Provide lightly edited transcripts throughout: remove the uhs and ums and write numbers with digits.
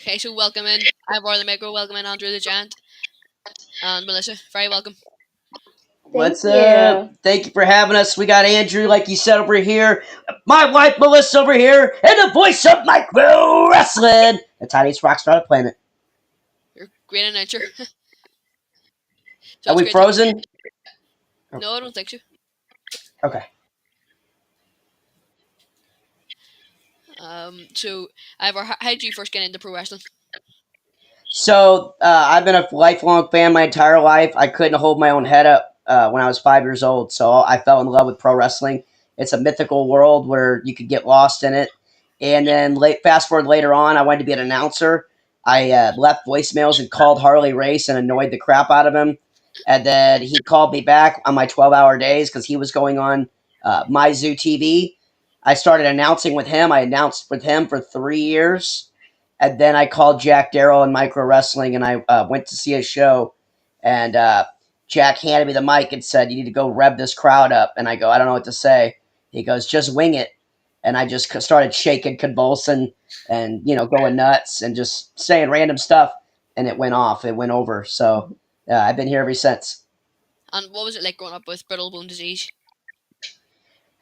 Okay, so welcome in Ivar the Micro, welcome in Andrew the Giant, and Melissa. Very welcome. What's up? Thank you for having us. We got Andrew, like you said, over here. My wife, Melissa, over here. And the voice of Micro Wrestling. The tiniest rock star on the planet. You're a great announcer. So Are it's we great frozen? No, I don't think so. Okay. So Ivar, how did you first get into pro wrestling? So, I've been a lifelong fan my entire life. I couldn't hold my own head up when I was 5 years old. So, I fell in love with pro wrestling. It's a mythical world where you could get lost in it. And then, fast forward later on, I wanted to be an announcer. I left voicemails and called Harley Race and annoyed the crap out of him. And then he called me back on my 12-hour days because he was going on My Zoo TV. I started announcing with him. I announced with him for 3 years. And then I called Jack Darrell in Micro Wrestling, and I went to see his show. And Jack handed me the mic and said, "You need to go rev this crowd up." And I go, "I don't know what to say." He goes, "Just wing it." And I just started shaking, convulsing, and going nuts, and just saying random stuff. And it went off. It went over. So I've been here ever since. And what was it like growing up with brittle bone disease?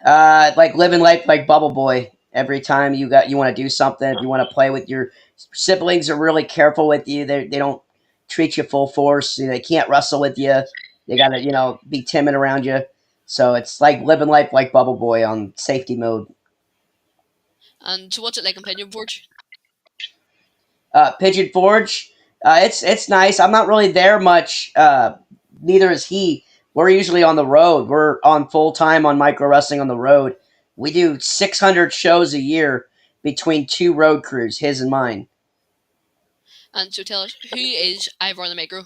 Like living life like Bubble Boy. Every time you want to do something, if you want to play with your siblings, are really careful with you. They don't treat you full force. They can't wrestle with you. They gotta be timid around you. So it's like living life like Bubble Boy on safety mode. And so what's it like in Pigeon Forge? Pigeon Forge, it's nice. I'm not really there much. Neither is he. We're usually on the road. We're on full time on Micro Wrestling on the road. We do 600 shows a year between two road crews, his and mine. And so tell us, who is Ivar the Micro?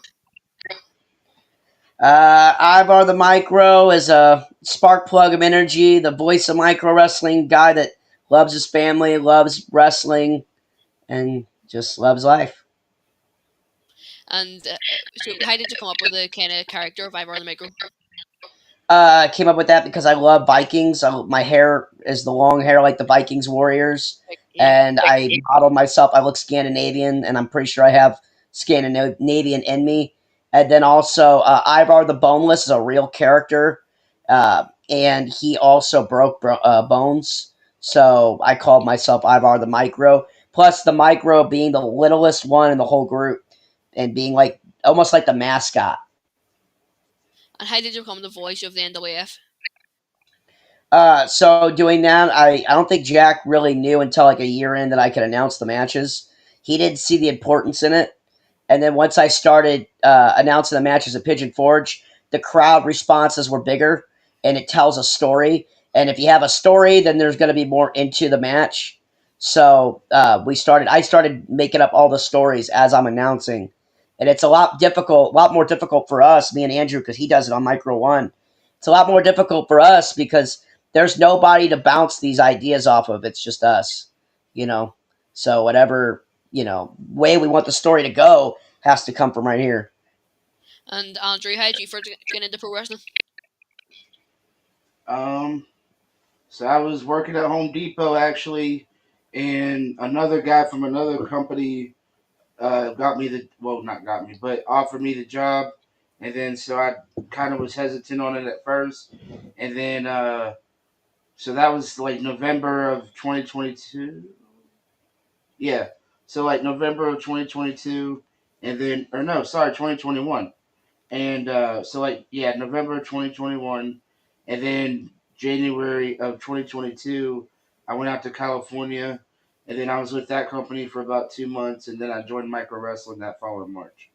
Ivar the Micro is a spark plug of energy, the voice of Micro Wrestling, guy that loves his family, loves wrestling, and just loves life. And so how did you come up with the kind of character of Ivar the Micro? Came up with that because I love Vikings. My hair is the long hair like the Vikings warriors, Yeah. and I modeled myself. I look Scandinavian, and I'm pretty sure I have Scandinavian in me. And then also, Ivar the Boneless is a real character, and he also broke bones. So I called myself Ivar the Micro. Plus, the Micro being the littlest one in the whole group, and being like almost like the mascot. And how did you become the voice of the NWF? So doing that, I don't think Jack really knew until like a year in that I could announce the matches. He didn't see the importance in it. And then once I started announcing the matches at Pigeon Forge, the crowd responses were bigger and it tells a story. And if you have a story, then there's going to be more into the match. So I started making up all the stories as I'm announcing. And it's a lot more difficult for us, me and Andrew, because he does it on Micro One. It's a lot more difficult for us because there's nobody to bounce these ideas off of. It's just us, you know. So whatever way we want the story to go has to come from right here. And Andrew, how did you first get into pro wrestling? Um, so I was working at Home Depot actually, and another guy from another company got me not got me, but offered me the job, and then so I kind of was hesitant on it at first, and then so that was like November of 2022. Yeah, so like November of 2022, and then or no, sorry, 2021. And so like yeah, November of 2021, and then January of 2022, I went out to California, and then I was with that company for about 2 months, and then I joined Micro Wrestling that following March.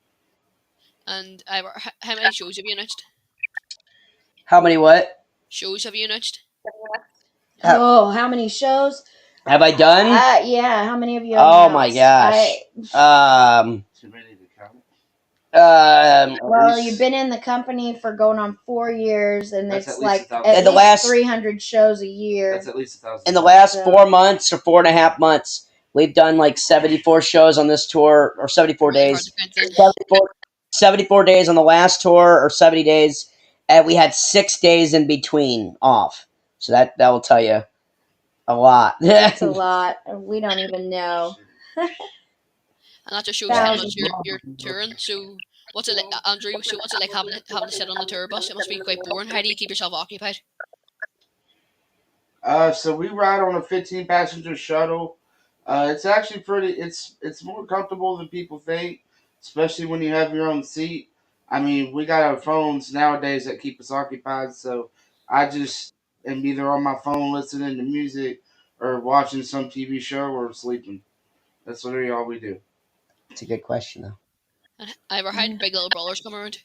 And Ivar, how many shows have you announced? How many what? Shows have you announced? How many shows? Have I done? Yeah. How many of you? Oh my gosh. Too many to count. Well, you've been in the company for going on 4 years, and That's it's at least like 1,000. at the least last 300 shows a year. That's at least 1,000. in the last So- 4 months or 4.5 months, we've done like 74 shows on this tour, or 74 Really hard days. to count then. 74 days on the last tour, or 70 days, and we had 6 days in between off. So that will tell you A lot. That's a lot. We don't even know. And that just shows how much you're touring. So what's it like, Andrew? So what's it like having to sit on the tour bus? It must be quite boring. How do you keep yourself occupied? So we ride on a 15 passenger shuttle. It's actually pretty. It's more comfortable than people think, especially when you have your own seat. I mean, we got our phones nowadays that keep us occupied. So I just am either on my phone listening to music or watching some TV show or sleeping. That's literally all we do. It's a good question though. And Ivar, how did Big Little Brawlers come around?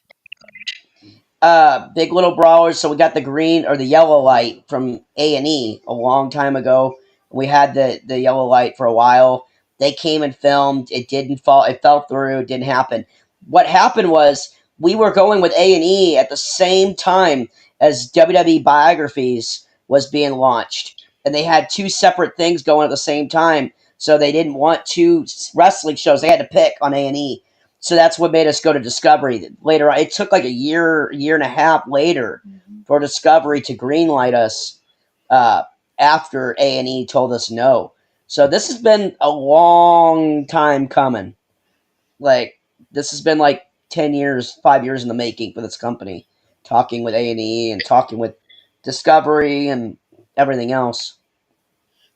Big Little Brawlers. So we got the green or the yellow light from A&E a long time ago. We had the yellow light for a while. They came and filmed. It didn't fall. It fell through. It didn't happen. What happened was we were going with A&E at the same time as WWE Biographies was being launched, and they had two separate things going at the same time. So they didn't want two wrestling shows. They had to pick on A&E. So that's what made us go to Discovery. Later on, it took like a year and a half later for Discovery to greenlight us after A&E told us no. So this has been a long time coming. Like, this has been like 10 years, 5 years in the making for this company. Talking with A&E and talking with Discovery and everything else.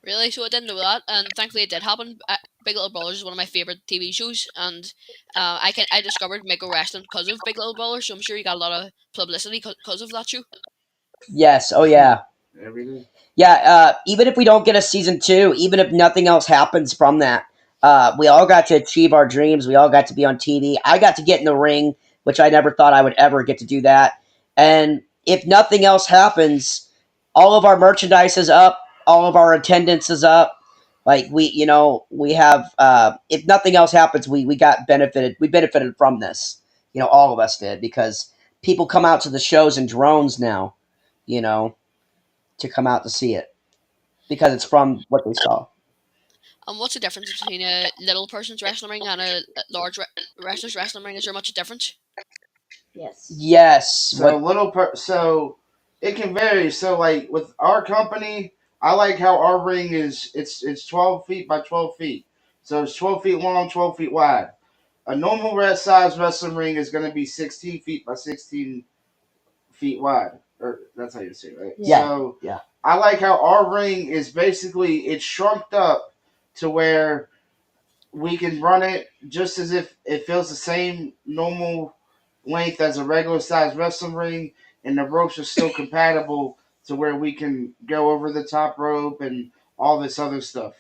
Really? So I didn't know that, and thankfully it did happen. Big Little Brawlers is one of my favorite TV shows, and I discovered Micro Wrestling because of Big Little Brawlers. So I'm sure you got a lot of publicity because of that show. Yes. Oh, yeah. Every day. Yeah, even if we don't get a season 2, even if nothing else happens from that, we all got to achieve our dreams. We all got to be on TV. I got to get in the ring, which I never thought I would ever get to do that. And if nothing else happens, all of our merchandise is up. All of our attendance is up. Like we have. If nothing else happens, we got benefited. We benefited from this. All of us did because people come out to the shows in drones now. To come out to see it because it's from what they saw. And what's the difference between a little person's wrestling ring and a large wrestler's wrestling ring? Is there much difference? Yes. Yes. So it can vary. So like with our company, I like how our ring is. It's 12 feet by 12 feet. So it's 12 feet long, 12 feet wide. A normal size wrestling ring is going to be 16 feet by 16 feet wide. Or that's how you say it, right? Yeah. So yeah. I like how our ring is basically it's shrunk up to where we can run it just as if it feels the same normal length as a regular size wrestling ring, and the ropes are still compatible to where we can go over the top rope and all this other stuff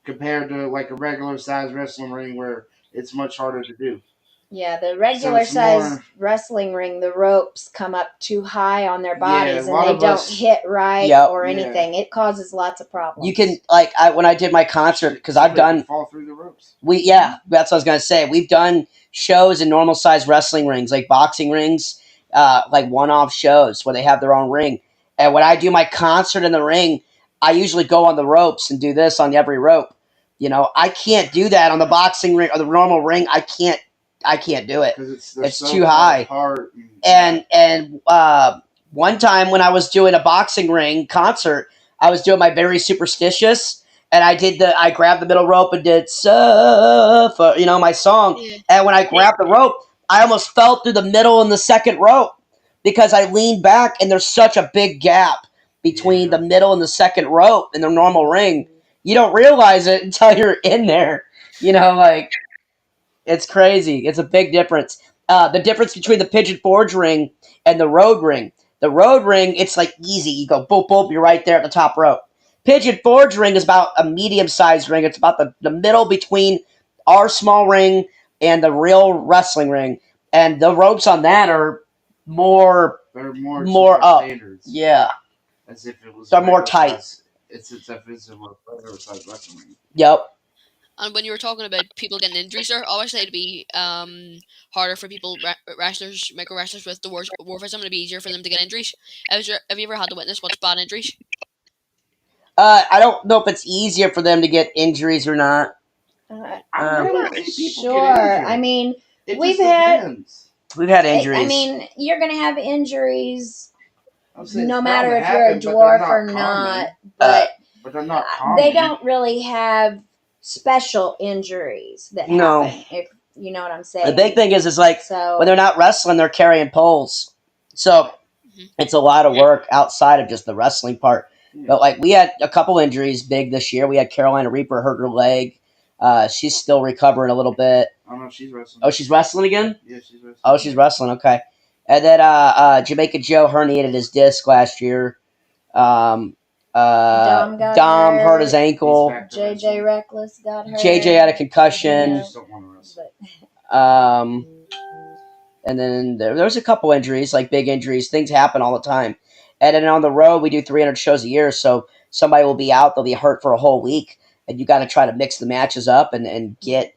compared to like a regular size wrestling ring where it's much harder to do. Yeah, the regular size wrestling ring, the ropes come up too high on their bodies and they don't hit right or anything. It causes lots of problems. You can when I did my concert because I've done fall through the ropes. That's what I was gonna say. We've done shows in normal size wrestling rings, like boxing rings, like one-off shows where they have their own ring. And when I do my concert in the ring, I usually go on the ropes and do this on every rope. I can't do that on the boxing ring or the normal ring. I can't do it. It's so too high. And one time when I was doing a boxing ring concert, I was doing my Very Superstitious, and I grabbed the middle rope and did Suffer, my song. Yeah. And when I grabbed the rope, I almost fell through the middle and the second rope because I leaned back, and there's such a big gap between the middle and the second rope in the normal ring. You don't realize it until you're in there. It's crazy. It's a big difference. The difference between the Pigeon Forge ring and the road ring. The road ring, it's like easy. You go boop, boop, you're right there at the top rope. Pigeon Forge ring is about a medium-sized ring. It's about the middle between our small ring and the real wrestling ring. And the ropes on that are more... They're more up. Standards. Yeah. As if it was... They're more tight. It's a regular size wrestling ring. Yep. And when you were talking about people getting injuries there, obviously it'd be harder for people, wrestlers, micro wrestlers with the dwarfism, it'd be easier for them to get injuries. Have you ever had to witness much bad injuries? I don't know if it's easier for them to get injuries or not. I'm not sure. I mean, we've had injuries. I mean, you're going to have injuries no matter if you're a dwarf or not. But But they're not common. They don't really have special injuries that happen. If you know what I'm saying. The big thing is like when they're not wrestling, they're carrying poles. So it's a lot of work outside of just the wrestling part. Yeah. But like we had a couple injuries big this year. We had Carolina Reaper hurt her leg. She's still recovering a little bit. Oh no, she's wrestling. Oh, she's wrestling again? Yeah, she's wrestling. Oh, she's wrestling. Okay. And then Jamaica Joe herniated his disc last year. Dom hurt his ankle. JJ Reckless got hurt. JJ had a concussion. And then there's a couple injuries, like big injuries. Things happen all the time. And then on the road, we do 300 shows a year. So somebody will be out. They'll be hurt for a whole week. And you got to try to mix the matches up and get,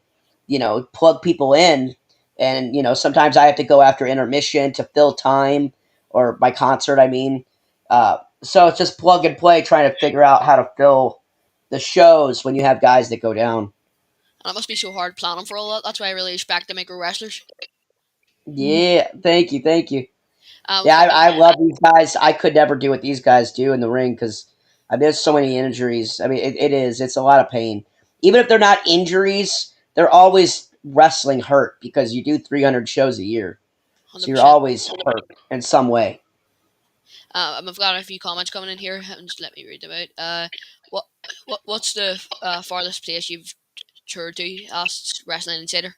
plug people in. And, sometimes I have to go after intermission to fill time, or my concert, I mean. So it's just plug and play, trying to figure out how to fill the shows when you have guys that go down. And it must be so hard planning for all that. That's why I really respect the micro wrestlers. Yeah, thank you. I love these guys. I could never do what these guys do in the ring because there's so many injuries. I mean, it's a lot of pain. Even if they're not injuries, they're always wrestling hurt because you do 300 shows a year. 100%. So you're always hurt in some way. I've got a few comments coming in here. Just let me read them out. What's the farthest place you've toured to? Asked Wrestling Insider.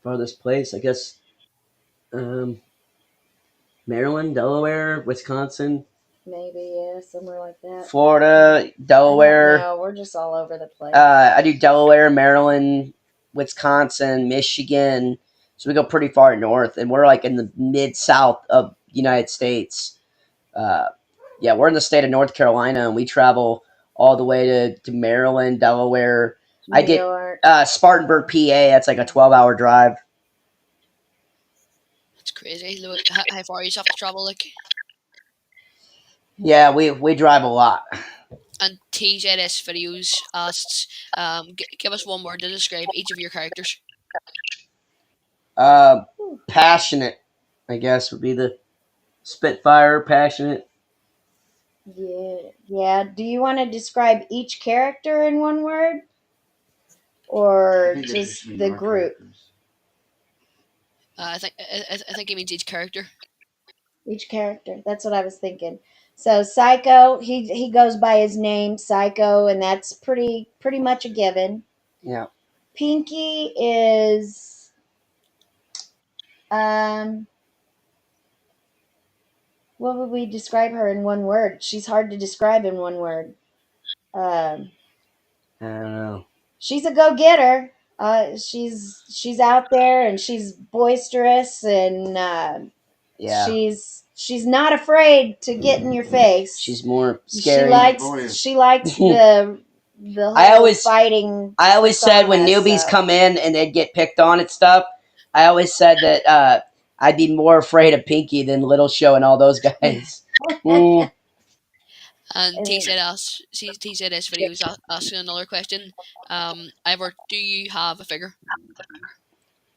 Farthest place, I guess. Maryland, Delaware, Wisconsin. Maybe, yeah, somewhere like that. Florida, Delaware. No, we're just all over the place. I do Delaware, Maryland, Wisconsin, Michigan. So we go pretty far north, and we're like in the mid-south of the United States. We're in the state of North Carolina, and we travel all the way to Maryland, Delaware. New York. Spartanburg, PA. That's like a 12-hour drive. That's crazy. How far you have to travel, like? Yeah, we drive a lot. And TZS Videos asks, give us one word to describe each of your characters. Passionate, I guess, would be the Spitfire. Passionate. Yeah. Do you want to describe each character in one word, or just the group? I think he means each character. Each character. That's what I was thinking. So Psycho, he goes by his name, Psycho, and that's pretty much a given. Yeah. Pinky is what would we describe her in one word? She's hard to describe in one word. I don't know. She's a go-getter. She's out there and she's boisterous and she's not afraid to get in your face. She's more scary. She likes the whole fighting. I always said when newbies come in and they'd get picked on and stuff, I always said that I'd be more afraid of Pinky than Little Show and all those guys. And TZS Videos asking another question. Ivar, do you have a figure?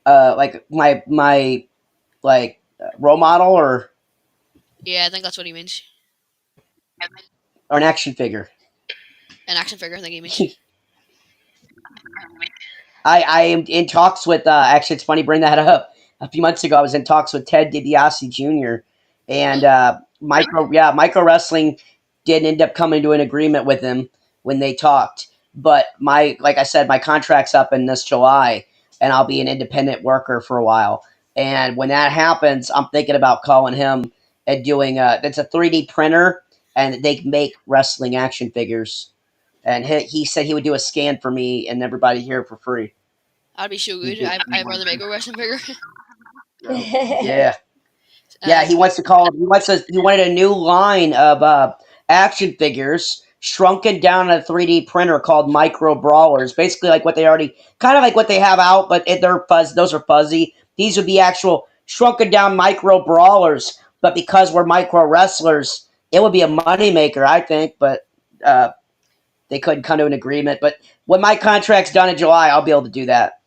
Like my role model, or? Yeah, I think that's what he means. Or an action figure. An action figure, I think he means. I am in talks with, actually, it's funny bring that up. A few months ago, I was in talks with Ted DiBiase Jr. And Micro Wrestling didn't end up coming to an agreement with him when they talked. But like I said, my contract's up in this July, and I'll be an independent worker for a while. And when that happens, I'm thinking about calling him and doing it's a 3D printer, and they make wrestling action figures. And he said he would do a scan for me and everybody here for free. That'd be so good. Ivar the Micro wrestling figure. Yeah. He wanted a new line of action figures shrunken down in a 3D printer called Micro Brawlers. Basically like what they have out, but those are fuzzy. These would be actual shrunken down Micro Brawlers. But because we're micro wrestlers, it would be a moneymaker, I think. But they couldn't come to an agreement. But when my contract's done in July, I'll be able to do that.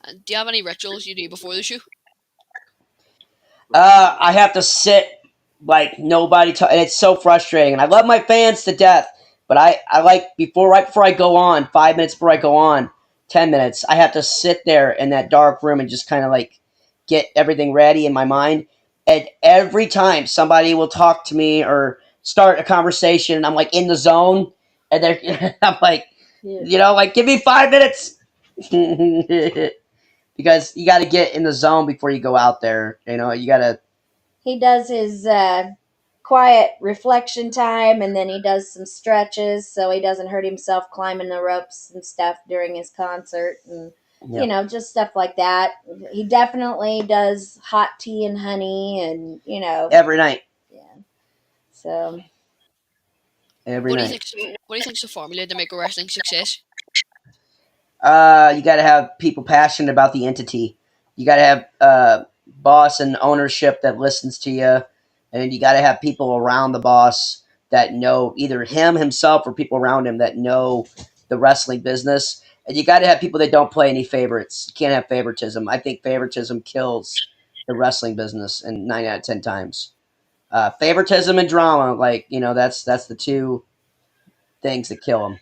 Do you have any rituals you do before the show? I have to sit like nobody. And it's so frustrating. And I love my fans to death, but I like right before I go on, 5 minutes before I go on, 10 minutes, I have to sit there in that dark room and just kind of like get everything ready in my mind. And every time somebody will talk to me or start a conversation, I'm like in the zone, and they're I'm like, like give me 5 minutes. Because you got to get in the zone before you go out there. You got to. He does his quiet reflection time, and then he does some stretches so he doesn't hurt himself climbing the ropes and stuff during his concert, and just stuff like that. He definitely does hot tea and honey, and every night. Yeah. So every night. What do you think's the formula to make a wrestling success? You got to have people passionate about the entity. You got to have boss and ownership that listens to you, and you got to have people around the boss that know either him himself or people around him that know the wrestling business. And you got to have people that don't play any favorites. You can't have favoritism. I think favoritism kills the wrestling business, and 9 out of 10 times. Favoritism and drama, that's the two things that kill them.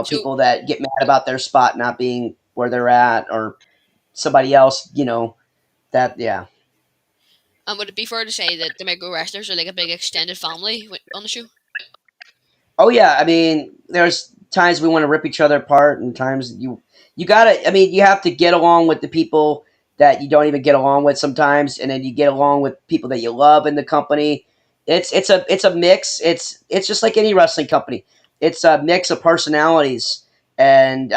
People that get mad about their spot not being where they're at, or somebody else, yeah. And would it be fair to say that the micro wrestlers are like a big extended family on the show? Oh yeah, I mean, there's times we want to rip each other apart, and times you gotta. I mean, you have to get along with the people that you don't even get along with sometimes, and then you get along with people that you love in the company. It's a mix. It's just like any wrestling company. It's a mix of personalities, and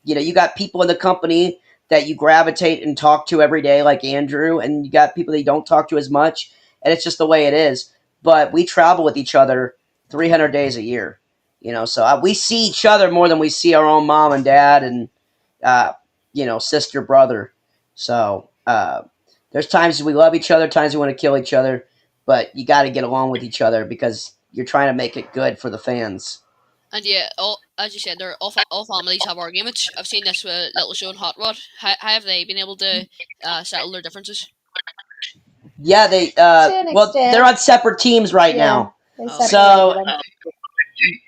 you got people in the company that you gravitate and talk to every day, like Andrew, and you got people that you don't talk to as much, and it's just the way it is. But we travel with each other 300 days a year, so we see each other more than we see our own mom and dad and sister, brother. So there's times we love each other, times we want to kill each other, but you got to get along with each other because you're trying to make it good for the fans. And yeah, as you said, all families have arguments. I've seen this with Little Show and Hot Rod. How have they been able to settle their differences? Yeah, they they're on separate teams right now. So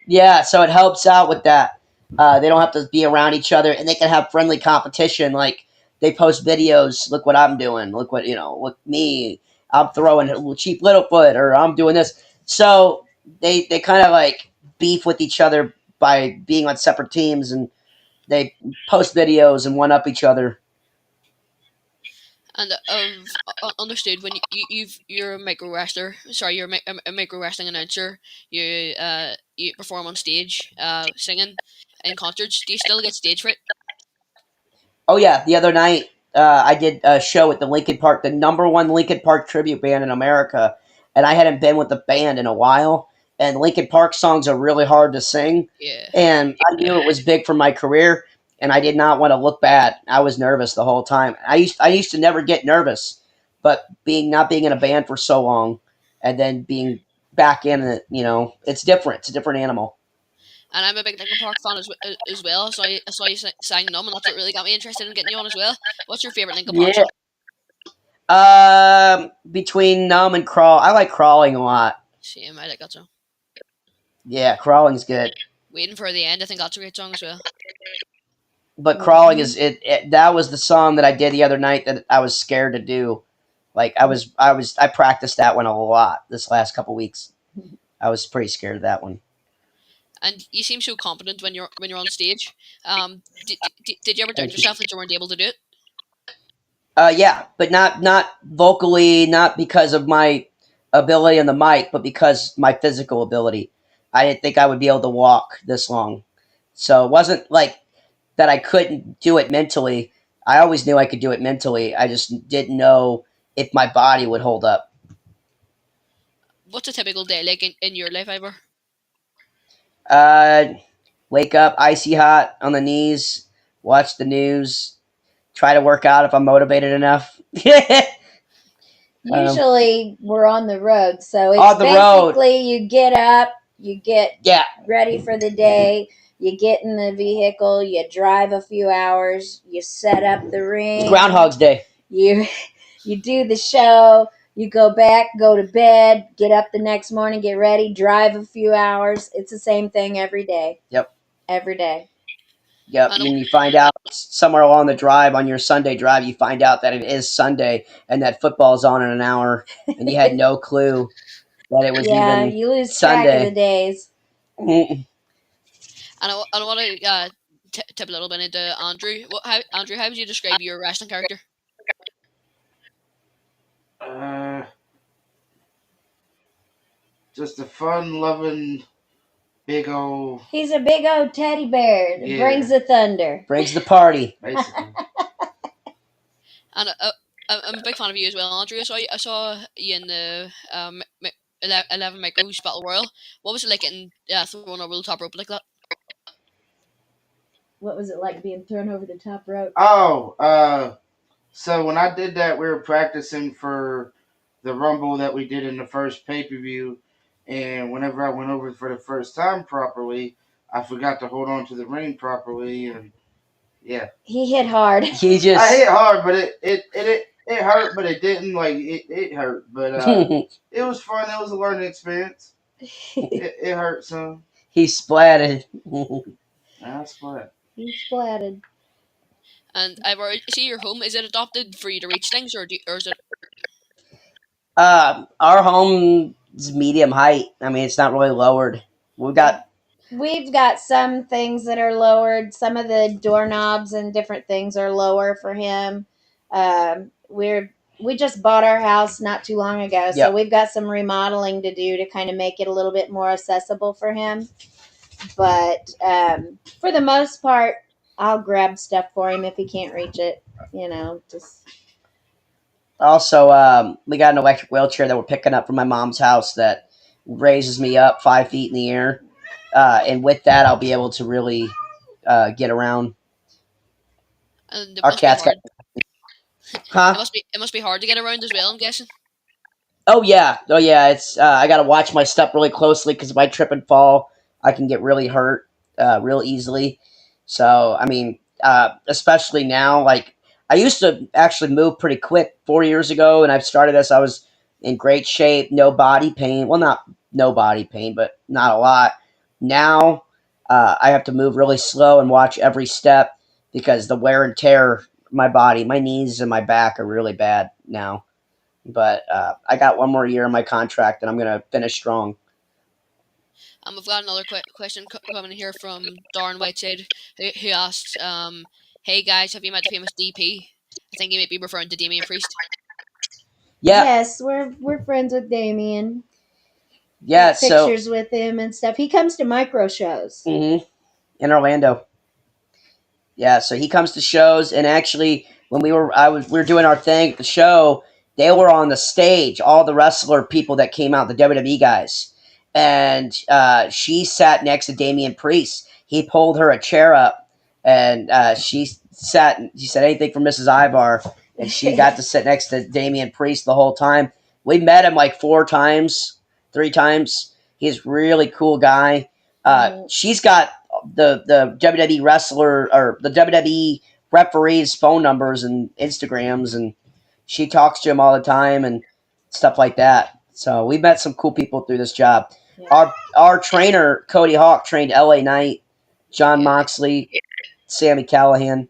yeah, so it helps out with that. They don't have to be around each other, and they can have friendly competition. Like they post videos. Look what I'm doing. Look what Look me. I'm throwing cheap Littlefoot, or I'm doing this. So they kind of like beef with each other by being on separate teams, and they post videos and one up each other. And understood when you're a micro wrestler. Sorry, you're a micro wrestling announcer. You perform on stage, singing in concerts. Do you still get stage fright? Oh yeah, the other night I did a show at the Lincoln Park, the #1 Lincoln Park tribute band in America, and I hadn't been with the band in a while. And Lincoln Park songs are really hard to sing. Yeah. And I knew it was big for my career, and I did not want to look bad. I was nervous the whole time. I used to never get nervous, but not being in a band for so long, and then being back in it, it's different. It's a different animal. And I'm a big Linkin Park fan as well, so I saw you sang Numb, and that's what really got me interested in getting you on as well. What's your favourite Linkin Park song? Between Numb and Crawl, I like Crawling a lot. Same, I like that song. Yeah, Crawling's good. Waiting for the End, I think that's a great song as well. But Crawling is that was the song that I did the other night that I was scared to do. Like I practiced that one a lot this last couple weeks. I was pretty scared of that one. And you seem so confident when you're on stage. Did you ever doubt yourself that you weren't able to do it? Yeah, but not vocally, not because of my ability on the mic, but because my physical ability. I didn't think I would be able to walk this long, so it wasn't like that I couldn't do it mentally. I always knew I could do it mentally. I just didn't know if my body would hold up. What's a typical day like in your life, Ivar? Wake up icy hot on the knees, watch the news, try to work out if I'm motivated enough. Usually we're on the road, so it's basically you get up, you get ready for the day, you get in the vehicle, you drive a few hours, you set up the ring. Groundhog's Day. You do the show, You go back, go to bed, get up the next morning, get ready, drive a few hours. It's the same thing every day. Yep. Every day. Yep. I And know. then you find out somewhere along the drive on your Sunday drive, you find out that it is Sunday and that football's on in an hour, and you had no clue that it was Yeah, even you lose track of the Sunday. days. I want to tip a little bit into Andrew. Andrew, how would you describe your wrestling character? Uh, just a fun-loving, big old He's a big old teddy bear that yeah, brings the thunder. Brings the party. basically. And I'm a big fan of you as well, Andrew. I saw you in the 11 Micros Battle Royal. What was it like getting thrown over the top rope like that? What was it like being thrown over the top rope? Oh, so when I did that, we were practicing for the Rumble that we did in the first pay-per-view, and whenever I went over for the first time properly, I forgot to hold on to the ring properly, and yeah, He hit hard. He I just hit hard, but it hurt, but it didn't like it hurt, but it was fun. It was a learning experience. It hurt some. he splatted. That's what. He splatted. And Ivar, see your home. Is it adopted for you to reach things, or is it? Our home is medium height. I mean, it's not really lowered. We've got some things that are lowered. Some of the doorknobs and different things are lower for him. We just bought our house not too long ago, so Yep. we've got some remodeling to do to kind of make it a little bit more accessible for him. But for the most part, I'll grab stuff for him if he can't reach it. Just Also, we got an electric wheelchair that we're picking up from my mom's house that raises me up 5 feet in the air, and with that, I'll be able to really get around. And it Our must be cat's got, hard. huh? It must be hard to get around as well. I'm guessing. Oh yeah, oh yeah. It's I got to watch my step really closely because if I trip and fall, I can get really hurt real easily. So I mean, especially now, like I used to actually move pretty quick 4 years ago, and I've started this. I was in great shape, no body pain. Well, not no body pain, but not a lot. Now I have to move really slow and watch every step because the wear and tear my body, my knees and my back are really bad now. But I got one more year in my contract, and I'm gonna finish strong. We've got another question coming here from Darren Whiteside, who asked, "Hey guys, have you met the famous DP?" I think he might be referring to Damien Priest. Yeah, yes, we're friends with Damien. yeah. Got So pictures with him and stuff. He comes to micro shows. in Orlando, yeah. So he comes to shows, and actually, when we were doing our thing at the show, they were on the stage. All the wrestler people that came out, the WWE guys, and she sat next to Damian Priest. He pulled her a chair up, and she sat. She said anything for Mrs. Ivar, and she got to sit next to Damian Priest the whole time. We met him like 4 times, 3 times. He's a really cool guy. She's got the WWE wrestler or the WWE referees' phone numbers and Instagrams, and she talks to him all the time and stuff like that. So we met some cool people through this job. Yeah. Our trainer Cody Hawk trained L.A. Knight, John Yeah. Moxley, Sammy Callahan.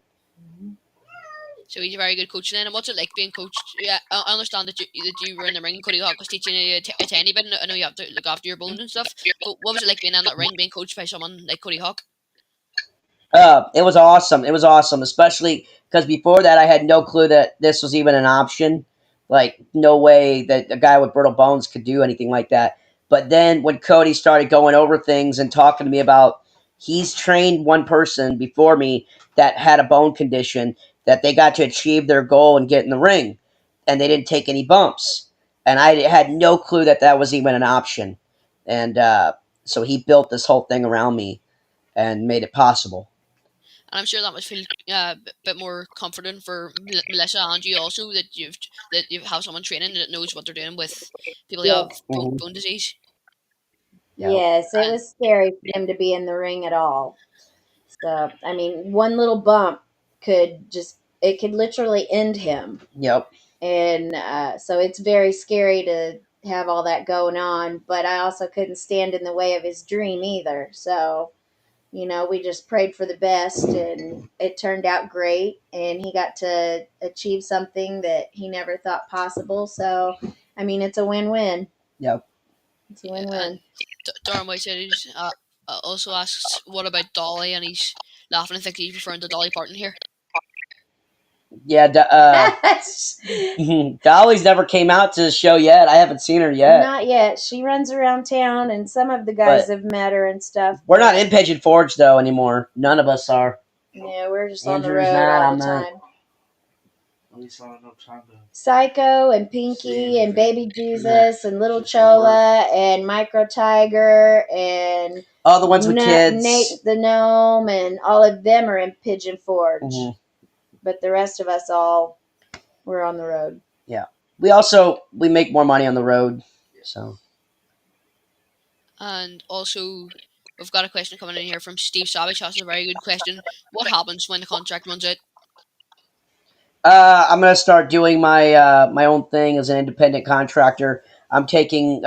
So he's a very good coach then. And what's it like being coached? Yeah, I understand that you were in the ring. Cody Hawk was teaching you a tiny bit. And I know you have to look after your bones and stuff. But what was it like being in that ring, being coached by someone like Cody Hawk? It was awesome. It was awesome, especially because before that, I had no clue that this was even an option. Like, no way that a guy with brittle bones could do anything like that. But then when Cody started going over things and talking to me about, he's trained one person before me that had a bone condition that they got to achieve their goal and get in the ring, and they didn't take any bumps. And I had no clue that that was even an option. And so he built this whole thing around me and made it possible. And I'm sure that must feel a bit more comforting for Melissa and you also that you have someone training that knows what they're doing with people who Yes. have Mhm. bone disease. Yeah. Yes, it And was scary for him to be in the ring at all. So, I mean, one little bump could literally end him. Yep. and so it's very scary to have all that going on. But I also couldn't stand in the way of his dream either. So we just prayed for the best, and it turned out great. And he got to achieve something that he never thought possible. So, I mean, it's a win-win. Yep. It's a Yeah, win-win. and Darren Whiteside also asks, "What about Dolly?" And he's laughing and thinking he's referring to Dolly Parton here. Yeah. Dolly's never came out to the show yet. I haven't seen her yet. Not yet. She runs around town, and some of the guys have met her and stuff. We're not in Pigeon Forge though anymore. None of us are. Yeah, we're just Andrew's on the road not, all I'm the not. time. At least I don't know time to. Psycho and Pinky and Baby Jesus and Little Chola and Micro Tiger and all the ones with kids. Nate the Gnome, and all of them are in Pigeon Forge. Mhm. But the rest of us we're on the road. Yeah. We make more money on the road. So. And also, we've got a question coming in here from Steve Savage. That's a very good question. What happens when the contract runs out? I'm gonna start doing my own thing as an independent contractor. I'm taking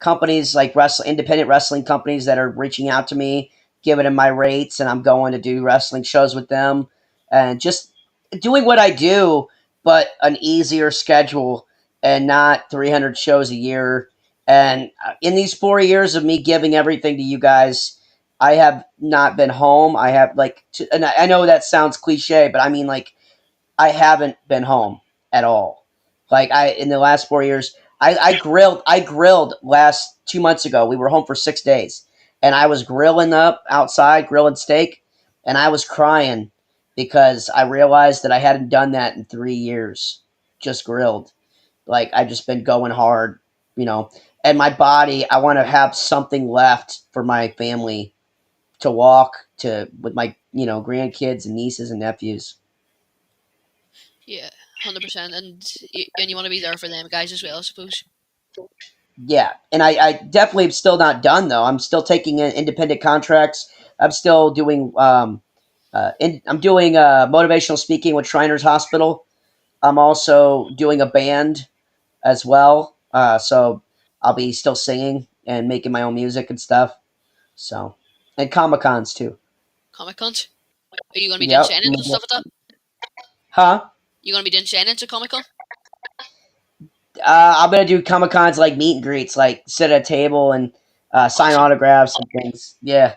companies like independent wrestling companies that are reaching out to me, giving them my rates, and I'm going to do wrestling shows with them, and just doing what I do, but an easier schedule and not 300 shows a year. And in these 4 years of me giving everything to you guys, I have not been home. I have and I know that sounds cliche, but I mean I haven't been home at all. In the last 4 years, I grilled last 2 months ago. We were home for 6 days, and I was grilling up outside, grilling steak, and I was crying because I realized that I hadn't done that in 3 years. Just grilled. I just been going hard, and my body, I want to have something left for my family to walk to with my, grandkids and nieces and nephews. Yeah, 100%. And you want to be there for them guys as well, I suppose. Yeah, and I definitely am still not done though. I'm still taking in independent contracts. I'm still doing I'm doing motivational speaking with Shriners Hospital. I'm also doing a band as well. So I'll be still singing and making my own music and stuff. So and Comic Cons too. Comic Cons? Are you going to be doing Yep. signings and stuff like that? Huh? You going to be doing signings at Comic Con? I'm gonna do Comic Cons like meet and greets, like sit at a table and sign Awesome. autographs and things. Yeah.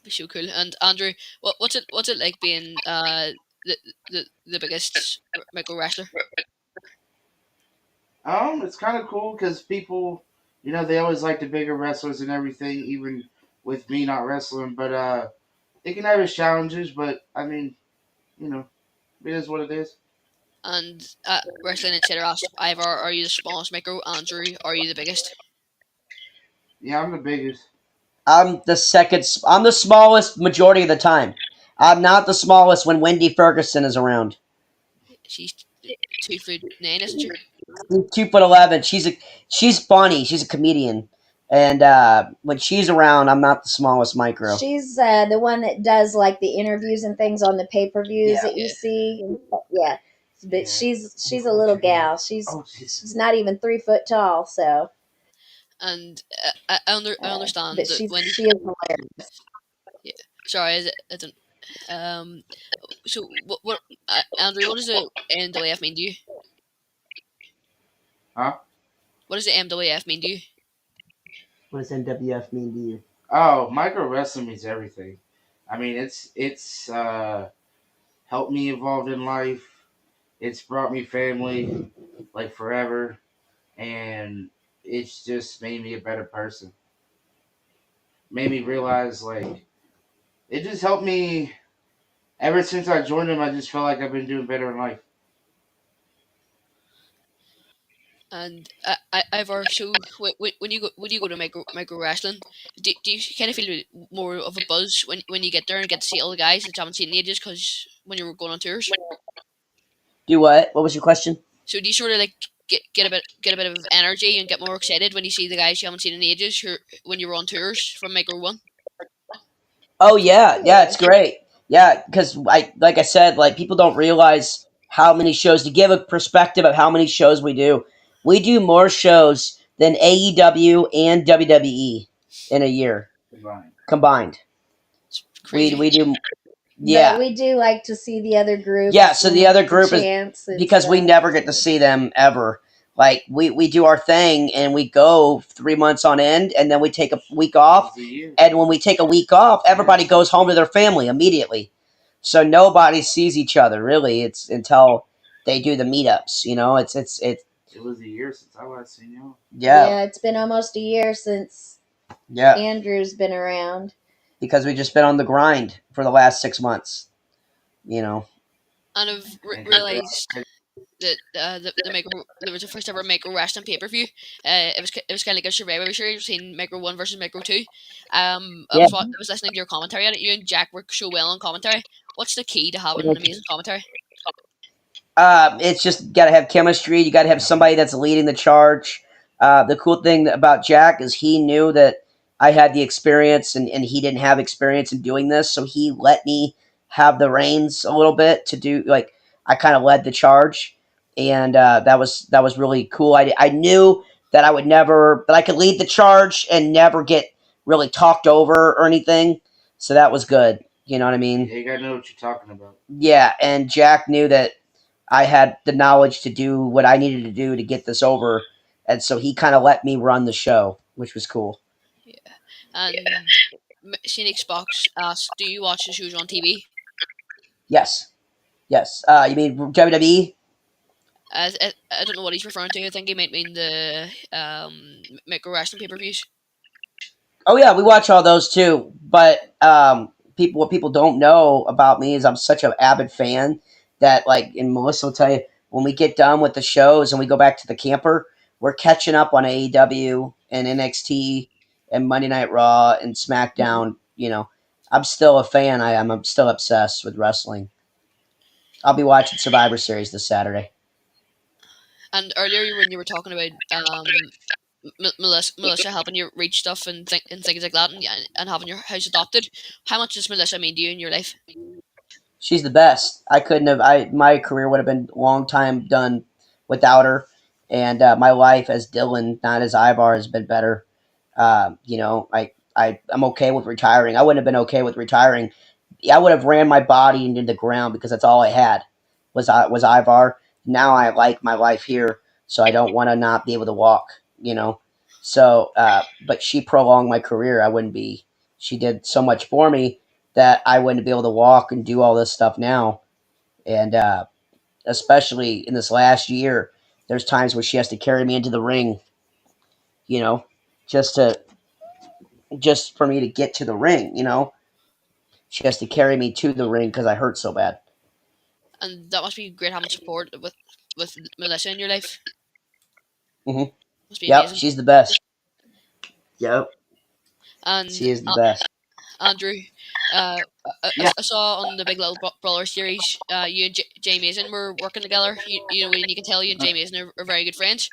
Be so cool. And Andrew, what's it like being the biggest micro wrestler? It's kind of cool because people, they always like the bigger wrestlers and everything, even with me not wrestling. But it can have its challenges. But I mean, it is what it is. And Wrestling Insider asked, Ivar, are you the smallest micro? Andrew, are you the biggest? Yeah, I'm the biggest. I'm the second. I'm the smallest majority of the time. I'm not the smallest when Wendy Ferguson is around. She's 2'9", isn't she? 2'11". She's funny. She's a comedian, and when she's around, I'm not the smallest micro. She's the one that does like the interviews and things on the pay-per-views that you see. Yeah, but she's a little gal. She's not even 3 foot tall. So. And I understand But that she when is hilarious. yeah, sorry, I don't. So what Andrew? What does the MWF mean to you? Huh? What does the MWF mean to you? What does NWF mean to you? Oh, micro wrestling means everything. I mean, it's helped me evolve in life. It's brought me family, like forever, and it's just made me a better person. Made me realize it just helped me. Ever since I joined them, I just felt like I've been doing better in life. And Ivar, so when you go to micro wrestling, do you kind of feel more of a buzz when you get there and get to see all the guys that you haven't seen in ages? Because when you were going on tours, Do what? What was your question? so do you sort of like get a bit of energy and get more excited when you see the guys you haven't seen in ages when you were on tours from Micro One? Oh yeah, it's great. Yeah, because like I said, people don't realize how many shows. To give a perspective of how many shows we do more shows than AEW and WWE in a year Right. combined. It's We crazy. we do, But yeah. we do like to see the other Yeah, groups so when the we other get the group is chance and because we stuff. never get to see them ever. Like we do our thing and we go 3 months on end and then we take a week off. Once a year. And when we take a week off, everybody goes home to their family immediately. So nobody sees each other really. It's until they do the meetups. It's It was a year since I last seen y'all. yeah, Yeah, it's been almost a year since yeah. Andrew's been around. Because we just been on the grind for the last 6 months. You know. And I've And realized that the micro there was the first ever micro wrestling pay per view. It was kind of like a survivor series between Micro One versus Micro Two. Yeah. I was listening to your commentary on it. You and Jack work so well on commentary. What's the key to having an amazing commentary? It's just got to have chemistry. You got to have somebody that's leading the charge. The cool thing about Jack is he knew that I had the experience and he didn't have experience in doing this, so he let me have the reins a little bit to do like I kind of led the charge, and that was really cool. I knew that I would never that I could lead the charge and never get really talked over or anything, so that was good. You know what I mean? Yeah, you gotta know what you're talking about. Yeah, and Jack knew that I had the knowledge to do what I needed to do to get this over, and so he kind of let me run the show, which was cool. Yeah, and Scenic Spox asked, "Do you watch the shows on TV?" Yes, yes. You mean WWE? I don't know what he's referring to. I think he might mean the micro wrestling pay per views. Oh yeah, we watch all those too. But what people don't know about me is I'm such an avid fan that like, and Melissa will tell you when we get done with the shows and we go back to the camper, we're catching up on AEW and NXT and Monday Night Raw and SmackDown. I'm still a fan. I'm still obsessed with wrestling. I'll be watching Survivor Series this Saturday. And earlier when you were talking about Melissa helping you reach stuff and things like that, and having your house adopted, how much does Melissa mean to you in your life? She's the best. I couldn't have. My career would have been a long time done without her, and my life as Dylan, not as Ivar, has been better. I'm okay with retiring. I wouldn't have been okay with retiring. I would have ran my body into the ground because that's all I had was Ivar. Now I like my life here, so I don't want to not be able to walk. So but she prolonged my career. I wouldn't be. She did so much for me that I wouldn't be able to walk and do all this stuff now. And especially in this last year, there's times where she has to carry me into the ring, you know, just to just for me to get to the ring. She has to carry me to the ring because I hurt so bad. And that must be great having support with Melissa in your life. Hmm. Must be Yep, amazing. she's the best. Yep, And she is the best. Andrew, Yeah. I saw on the Big Little Brawlers series, you and Jay Mason were working together. You know, and you can tell you and Jay Mason are very good friends.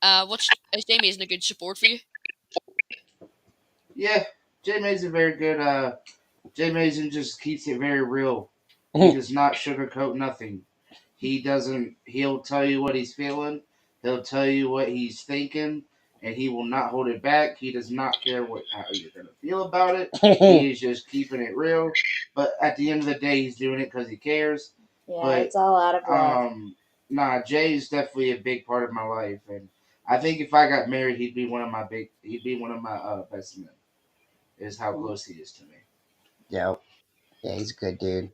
Is Jay Mason a good support for you? Yeah. Jay Mason very good. Jay Mason just keeps it very real. He does not sugarcoat nothing. He doesn't. He'll tell you what he's feeling. He'll tell you what he's thinking, and he will not hold it back. He does not care how you're gonna feel about it. He is just keeping it real. But at the end of the day, he's doing it because he cares. Yeah, But it's all out of love. nah, Jay is definitely a big part of my life, and I think if I got married, he'd be one of my best men. Is how close he is to me. Yep. Yeah, he's a good dude.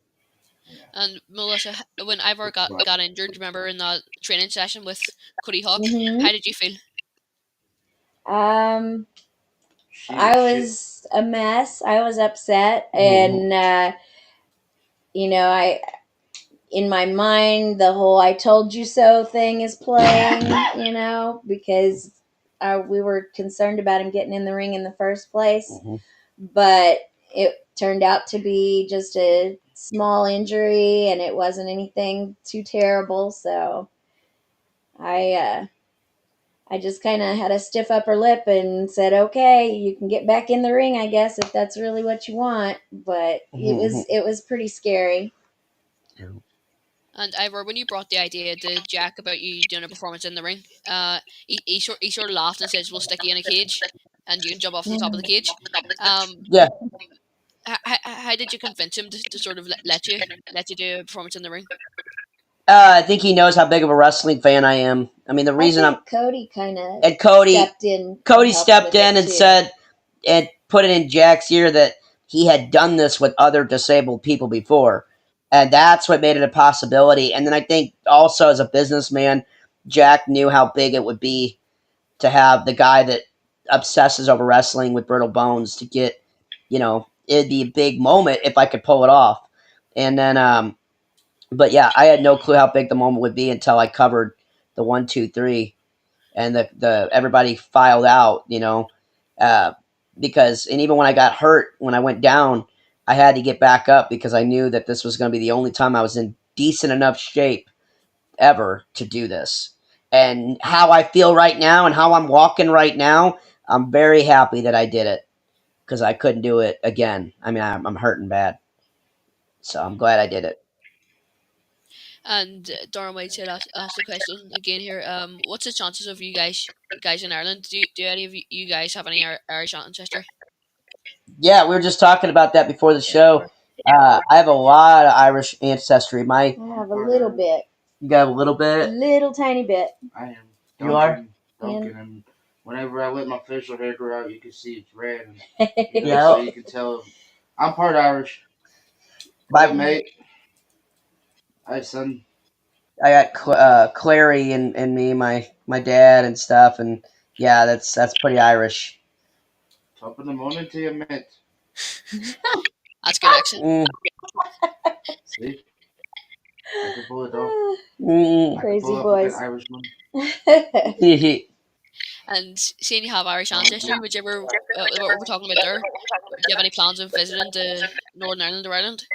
Yeah. And Melissa, when Ivor got injured, remember in that training session with Cody Hawk, Hmm. how did you feel? Um, She I was shit. was a mess. I was upset, Mhm. and I in my mind the whole "I told you so" thing is playing. Because we were concerned about him getting in the ring in the first place, Mhm. but it turned out to be just a small injury, and it wasn't anything too terrible. So I I just kind of had a stiff upper lip and said, "Okay, you can get back in the ring, I guess, if that's really what you want." But it was Mhm. it was pretty scary. Mhm. And Ivor, when you brought the idea to Jack about you doing a performance in the ring, he sort of laughed and says, "We'll stick you in a cage, and you can jump off the top of the cage." Um, Yeah. how did you convince him to sort of let you do a performance in the ring? I think he knows how big of a wrestling fan I am. I mean, the I reason think I'm Cody kind of and Cody stepped in. Cody and helped stepped with it, in and too. said and put it in Jack's ear that he had done this with other disabled people before. And that's what made it a possibility. And then I think also as a businessman, Jack knew how big it would be to have the guy that obsesses over wrestling with brittle bones to get, it'd be a big moment if I could pull it off. And then, but yeah, I had no clue how big the moment would be until I covered the 1, 2, 3, and the everybody filed out, uh, because and even when I got hurt, when I went down, I had to get back up because I knew that this was going to be the only time I was in decent enough shape ever to do this. And how I feel right now and how I'm walking right now, I'm very happy that I did it because I couldn't do it again. I mean, I'm hurting bad, so I'm glad I did it. And Darren White said, ask the question again here. What's the chances of guys in Ireland? Do any of you guys have any Irish ancestry? Yeah, we were just talking about that before the show. I have a lot of Irish ancestry. I have a little bit. You got a little A bit. little tiny bit. I am. You are. Duncan, and whenever I let my facial hair grow out, you can see it's red. And, Yeah. so you can tell I'm part Irish. My Mate, I son. I got Clary and me, my dad and stuff, and yeah, that's pretty Irish. Top of the morning to you, mate. That's good accent. See, I can pull it off. Crazy boys. Irishman. And seeing you have Irish ancestry, would you ever, what we're talking about there, do you have any plans of visiting to Northern Ireland or Ireland?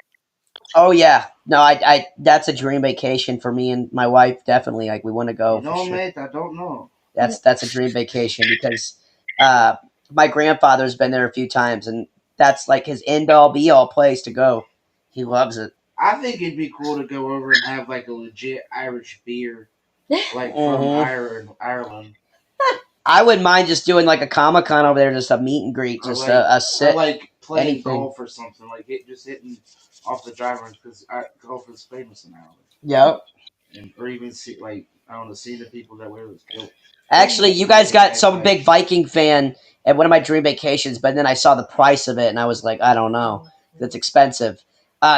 Oh yeah, no, I that's a dream vacation for me and my wife. Definitely, like we want to go. No, sure. Mate, I don't know. That's a dream vacation because uh, my grandfather's been there a few times, and that's like his end all be all place to go. He loves it. I think it'd be cool to go over and have like a legit Irish beer, like from Ireland. I wouldn't mind just doing like a Comic-Con over there, just a meet and greet, just a sit, or like playing anything. golf or something, like just hitting off the driver because golf is famous in Ireland. Yep. Or even see see the people that wear this kilt. Actually, you guys got some big Viking fan at one of my dream vacations, but then I saw the price of it and I was like, I don't know, it's expensive.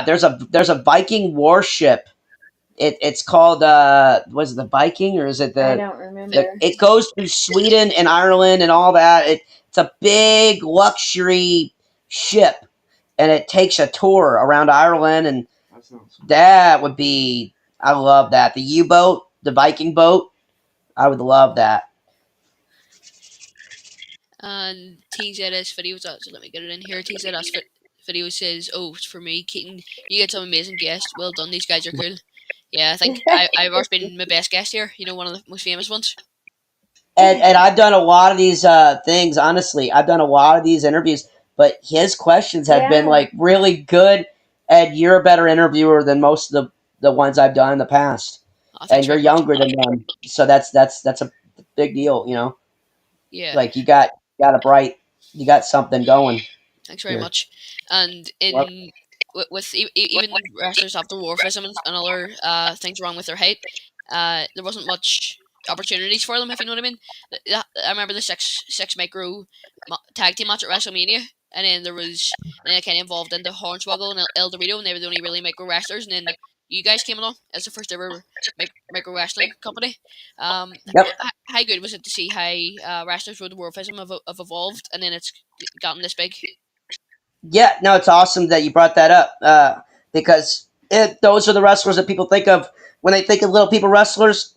There's a Viking warship. It's called was it the Viking or is it the? I don't remember. It goes through Sweden and Ireland and all that. It's a big luxury ship, and it takes a tour around Ireland, and that would be. I love that. The U-boat, the Viking boat. I would love that. And TZS video, so let me get it in here. TZS video says, "Oh, it's for me, Keaton. You get some amazing guests. Well done. These guys are cool." Yeah, I think Ivar's been my best guest here. One of the most famous ones. And I've done a lot of these things. Honestly, I've done a lot of these interviews, but his questions have been like really good. And you're a better interviewer than most of the ones I've done in the past. And you're younger than them, so that's a big deal. Yeah. Like you got something going. Thanks very much. And with even wrestlers after dwarfism and other things wrong with their height, there wasn't much opportunities for them, if you know what I mean. I remember the six micro tag team match at WrestleMania, and then I kind of involved into Hornswoggle and El Dorito, and they were the only really micro wrestlers, and then you guys came along as the first ever micro wrestling company. How good was it to see how wrestlers with dwarfism have evolved, and then it's gotten this big? Yeah, no, it's awesome that you brought that up because those are the wrestlers that people think of when they think of little people wrestlers.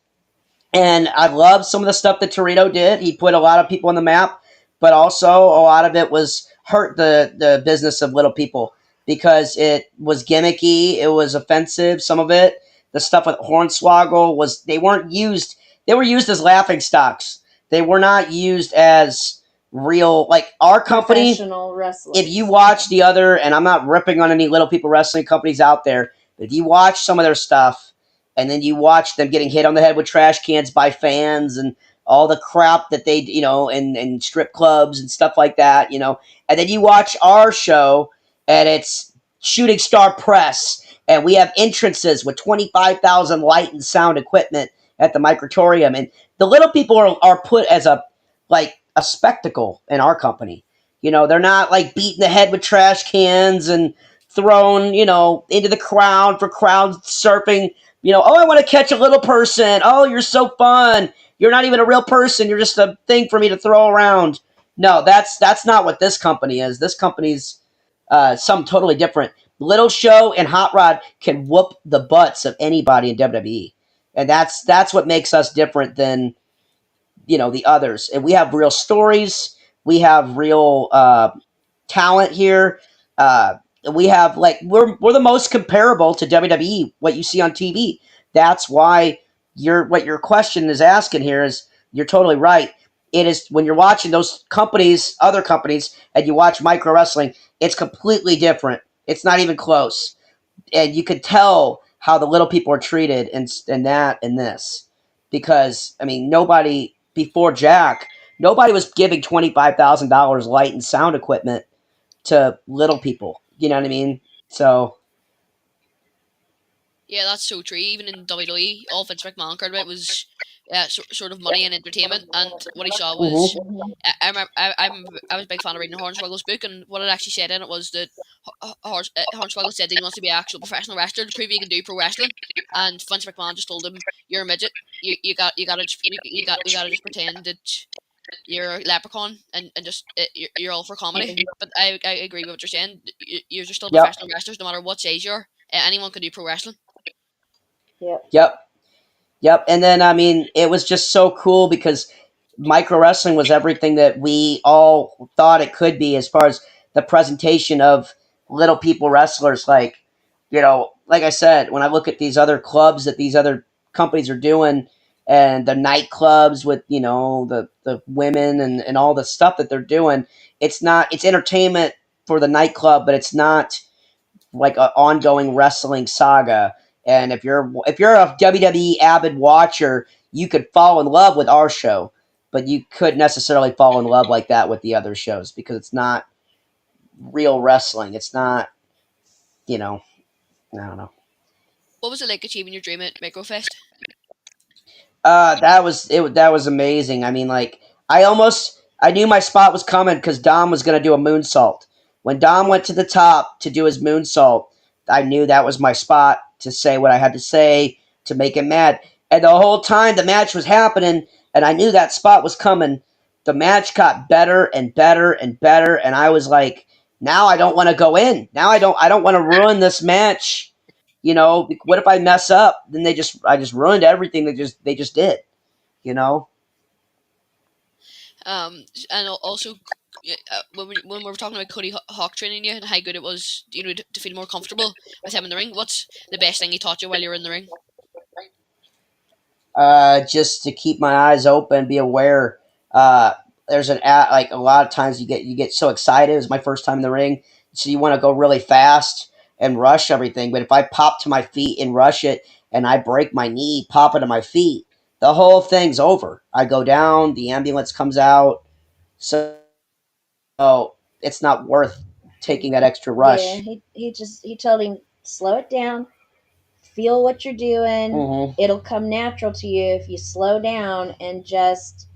And I love some of the stuff that Torito did. He put a lot of people on the map, but also a lot of it was hurt the business of little people because it was gimmicky, it was offensive. Some of it, the stuff with Hornswoggle they weren't used. They were used as laughing stocks. They were not used as real, like our company. Professional wrestlers. If you watch and I'm not ripping on any little people wrestling companies out there, but if you watch some of their stuff, and then you watch them getting hit on the head with trash cans by fans and all the crap that they, and strip clubs and stuff like that, and then you watch our show, and it's shooting star press, and we have entrances with 25,000 light and sound equipment at the Microtorium, and the little people are put as a spectacle in our company. They're not like beating the head with trash cans and thrown, into the crowd for crowd surfing. Oh, I want to catch a little person. Oh, you're so fun. You're not even a real person. You're just a thing for me to throw around. No, that's not what this company is. This company's something totally different. Little Show and Hot Rod can whoop the butts of anybody in WWE, and that's what makes us different than the others. And we have real stories. We have real talent here. We have we're the most comparable to WWE. What you see on TV. That's why what your question is asking here is you're totally right. It is when you're watching those companies, other companies, and you watch micro wrestling, it's completely different. It's not even close, and you could tell how the little people are treated in that and this, because I mean nobody before Jack, nobody was giving $25,000 light and sound equipment to little people. You know what I mean? So Yeah, that's so true. Even in WWE, all Vince McMahon cared about was sort of money and entertainment, and what he saw was. I remember, I was a big fan of reading Hornswoggle's book, and what it actually said in it was that Hornswoggle said that he wants to be an actual professional wrestler to prove he can do pro wrestling, and Vince McMahon just told him, "You're a midget. You gotta just pretend that you're a leprechaun and just you're all for comedy." But I agree with what you're saying. You're still yep, professional wrestlers, no matter what size you are. Anyone can do pro wrestling. Yep. yep. Yep. And then, I mean, it was just so cool because micro wrestling was everything that we all thought it could be as far as the presentation of little people wrestlers. Like I said, when I look at these other clubs that these other companies are doing and the nightclubs with, the women and all the stuff that they're doing, it's entertainment for the nightclub, but it's not like an ongoing wrestling saga. And if you're a WWE avid watcher, you could fall in love with our show, but you couldn't necessarily fall in love like that with the other shows because it's not real wrestling. It's not, you know, I don't know. What was it like achieving your dream at Microfest? That was it. That was amazing. I mean, I knew my spot was coming because Dom was going to do a moonsault. When Dom went to the top to do his moonsault, I knew that was my spot to say what I had to say to make him mad. And the whole time the match was happening, and I knew that spot was coming. The match got better and better and better, and I was like, now I don't want to go in. Now I don't want to ruin this match. What if I mess up? Then I just ruined everything they just did. You know? And also, when we were talking about Cody Hawk training you and how good it was, to feel more comfortable with him in the ring. What's the best thing he taught you while you were in the ring? Just to keep my eyes open, be aware. Uh, there's like a lot of times you get so excited. It was my first time in the ring, so you want to go really fast and rush everything. But if I pop to my feet and rush it, and I break my knee popping to my feet, the whole thing's over. I go down. The ambulance comes out. So it's not worth taking that extra Yeah, rush. he told him slow it down, feel what you're doing. Hmm. It'll come natural to you if you slow down and just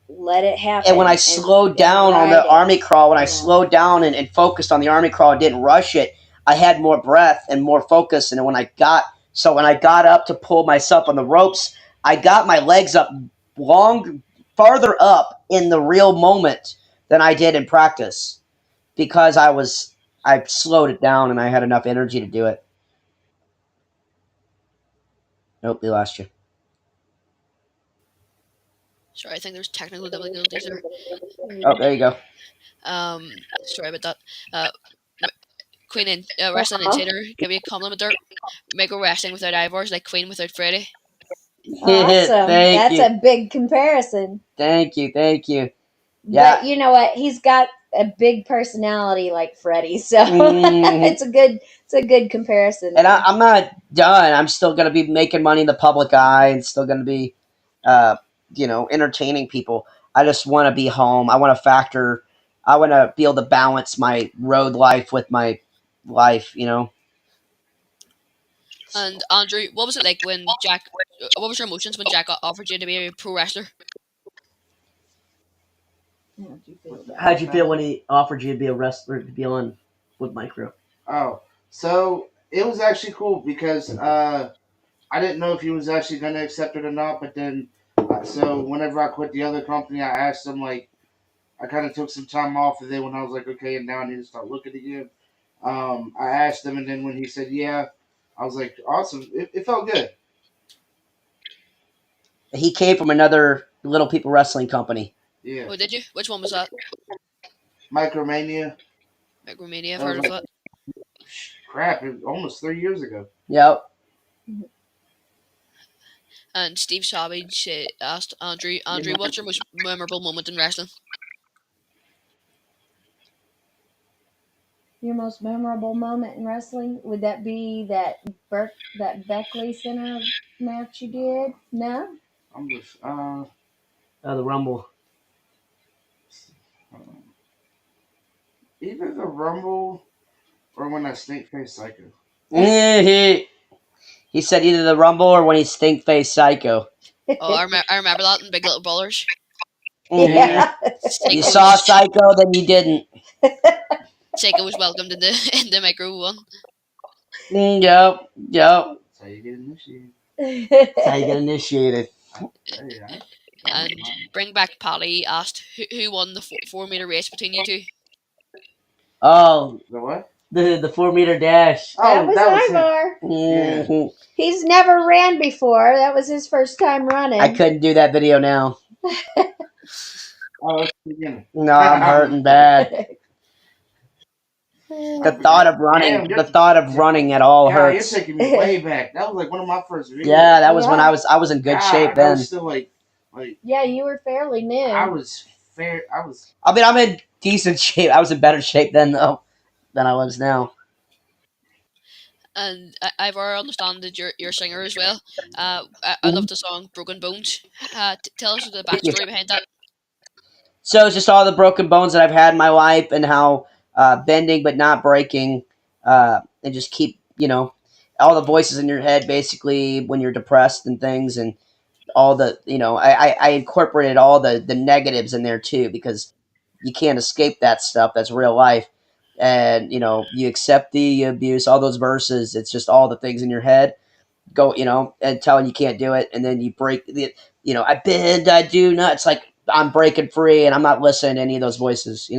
let it And when I happen slowed and down on ride the it. army crawl, when I You know. slowed down and focused on the army crawl and didn't rush it, I had more breath and more focus. And when I got up to pull myself on the ropes, I got my legs up farther up in the real moment than I did in practice because I slowed it down and I had enough energy to do it. Nope, we lost you. Sorry, I think there's technical difficulties there. Oh, there you go. Sorry about that. Uh, Queen and Wrestling Uh-huh. Insider give you a compliment there. Micro Wrestling without Ivar is like Queen without Freddie. Awesome. Thank That's you. a big comparison. Thank you. Thank you. But Yeah. you know what? He's got a big personality like Freddie, so Mm, it's It's a good comparison. And I'm not done. I'm still going to be making money in the public eye and still going to be, entertaining people. I just want to be home. I want to factor. I want to be able to balance my road life with my life. And Andrew, what was it like when Jack? What was your emotions when Jack offered you to be a pro wrestler? How'd you feel when he offered you to be a wrestler to be on with Micro? Oh, so it was actually cool because I didn't know if he was actually going to accept it or not. But then, so whenever I quit the other company, I asked him like, I kind of took some time off, and then when I was like, okay, and now I need to start looking again. I asked him, and then when he said yeah, I was like, awesome. It felt good. He came from another Little People Wrestling company. Yeah, Oh, did you? Which one was that? Micromania. Micromania. I've That was heard of like that. crap. It was almost 3 years ago. Yep. And Steve Savage asked Andrew, what's your most memorable moment in wrestling? Your most memorable moment in wrestling, would that be that Beckley Center match you did? No. I'm just The Rumble. either the Rumble or when I snake face Psycho. He said either the Rumble or when he stink face Psycho. Oh, I remember that in Big Little Brawlers. Yeah. You saw Psycho, then you didn't. Psycho was welcomed in the Micro one. Yep. That's how you get initiated. That's how you get initiated. And Bring Back Patty asked who won the 4 meter race between you two. Oh, The what? the 4 meter dash. That was him. Ivar. Mhm. He's never ran before. That was his first time running. I couldn't do that video now. Oh, that's the beginning. No, I'm hurting bad. The thought of running, at all Yeah, you're hurts. taking me way back. That was like one of my first videos. Yeah, that was when I was in good shape I then. was still like Yeah, you were fairly new. I was fair. I mean, I'm in decent shape. I was in better shape then though than I was now. And Ivar, understand that you're a singer as well. I love the song Broken Bones. Tell us the backstory behind that. So it's just all the broken bones that I've had in my life and how bending but not breaking, and just keep, all the voices in your head basically when you're depressed and things, and all the, I incorporated all the negatives in there too, because you can't escape that stuff. That's real life. And, you accept the abuse, all those verses. It's just all the things in your head go, and telling you can't do it. And then you break the, I bend, I do not. It's like I'm breaking free and I'm not listening to any of those voices,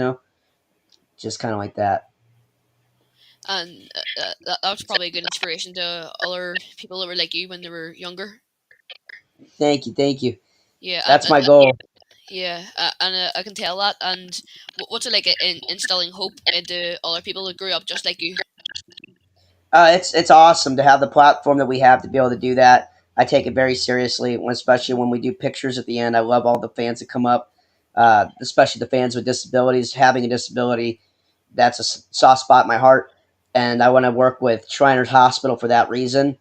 just kind of like that. And that was probably a good inspiration to other people that were like you when they were younger. Thank you. Yeah, that's my goal. Yeah, and I can tell that. And what's it like instilling hope into other people that grew up just like you? It's awesome to have the platform that we have to be able to do that. I take it very seriously, especially when we do pictures at the end. I love all the fans that come up, especially the fans with disabilities. Having a disability, that's a soft spot in my heart, and I want to work with Shriners Hospital for that reason.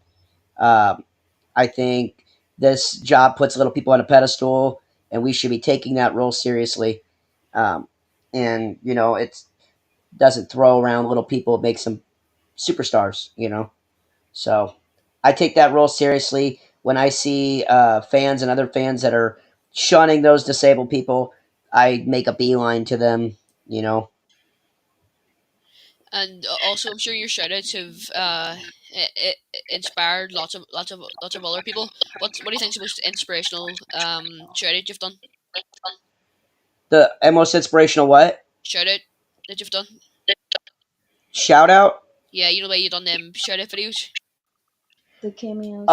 I think this job puts little people on a pedestal, and we should be taking that role seriously. And it doesn't throw around little people; it makes them superstars. So I take that role seriously. When I see fans and other fans that are shunning those disabled people, I make a beeline to them. And also, I'm sure your shoutouts have inspired lots of other people. What do you think is the most inspirational shoutout you've done? The most inspirational what? Shoutout that you've done? Shout out? Yeah, you know the way you done them shoutout videos. The cameos.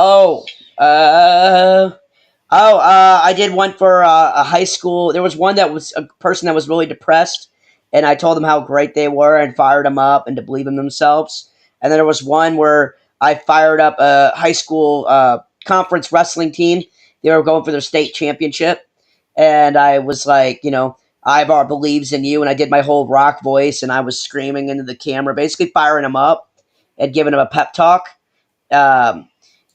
I did one for a high school. There was one that was a person that was really depressed, and I told them how great they were and fired them up and to believe in themselves. And then there was one where I fired up a high school conference wrestling team. They were going for their state championship, and I was like, Ivar believes in you, and I did my whole rock voice, and I was screaming into the camera, basically firing them up. and giving him a pep talk. Um,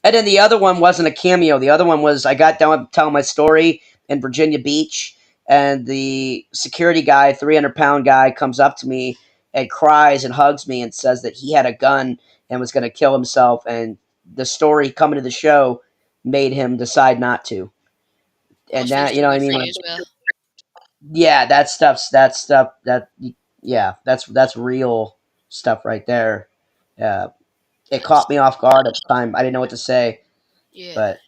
and then the other one wasn't a cameo. The other one was I got done telling my story in Virginia Beach, and the security guy, 300-pound guy, comes up to me and cries and hugs me and says that he had a gun and was going to kill himself. And the story coming to the show made him decide not to. And Must feel that, so you know what I good for mean? you as well. Yeah, that's real stuff right there. Uh, it And caught me off guard at the time. I didn't know what to say, yeah. but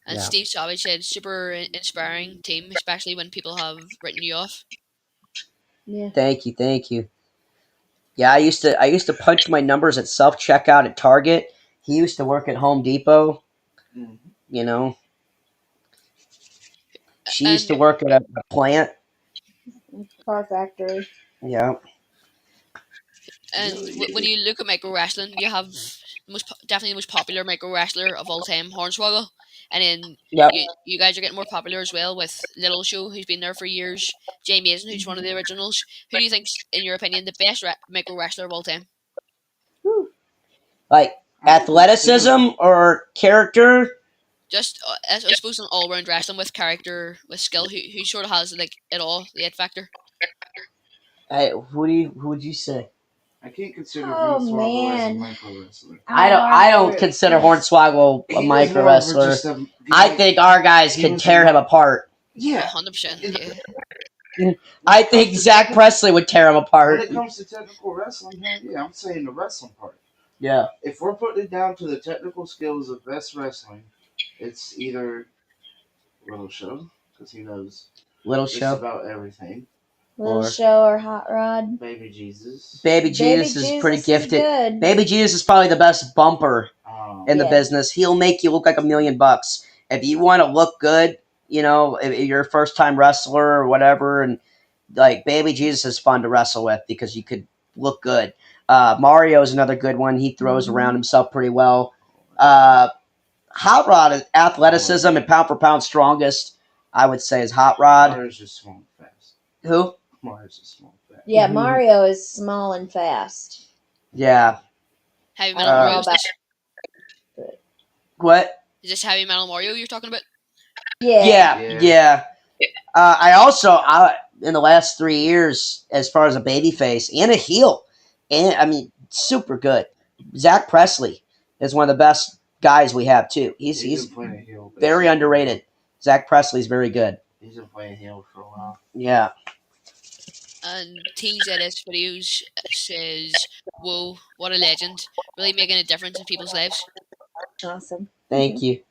And yeah. Steve Savage said super inspiring team, especially when people have written you off. Yeah. Thank you. Yeah, I used to punch my numbers at self checkout at Target. He used to work at Home Depot. Mhm. You know, she used And to work at a plant. Car factory. Yeah. when you look at micro wrestling, you have definitely the most popular micro wrestler of all time, Hornswoggle, and then Yep. you guys are getting more popular as well with Little Show, who's been there for years, Jay Mason, who's one of the originals. Who do you think's, in your opinion, the best micro wrestler of all time? Whew. Like I would athleticism consider- or character. Just I suppose an all round wrestling with character, with skill, who sort of has like it all, the it factor. Who would you say? I can't consider Oh, Hornswoggle as a man. micro wrestler. I don't consider Hornswoggle a He was micro more of wrestler. just a. I think our guys he could was tear a- him apart. Yeah. 100%. Yeah. I think Zach Presley would tear him When apart. it comes to technical wrestling, hell yeah, I'm saying the wrestling part. Yeah. If we're putting it down to the technical skills of best wrestling, it's either Little Show, because he knows Little just Show. about everything. Little Or- Show or Hot Rod. Baby Jesus. Baby Jesus is Jesus pretty is gifted. good. Baby Jesus is probably the best bumper in the Yeah. business. He'll make you look like $1 million. If you want to look good, you know, if you're a first time wrestler or whatever, and like Baby Jesus is fun to wrestle with because you could look good. Mario is another good one. He throws around himself pretty well. Hot Rod, athleticism and pound for pound strongest, I would say, is Hot Rod. Mario's just small and fast. Who? Mario's just small and fast. Yeah, Mhm. Mario is small and fast. Yeah. Heavy I Metal don't Mario. know Is about this, What? is this Heavy Metal Mario you're talking about? Yeah. Yeah. I in the last 3 years, as far as a baby face and a heel, and I mean, super good. Zach Presley is one of the best guys we have too. He's been playing a heel. very underrated. Zach Presley's very good. He's been playing heel for a while. Yeah. And TZS Videos says, "Whoa, what a legend! Really making a difference in people's lives." Awesome. Thank you.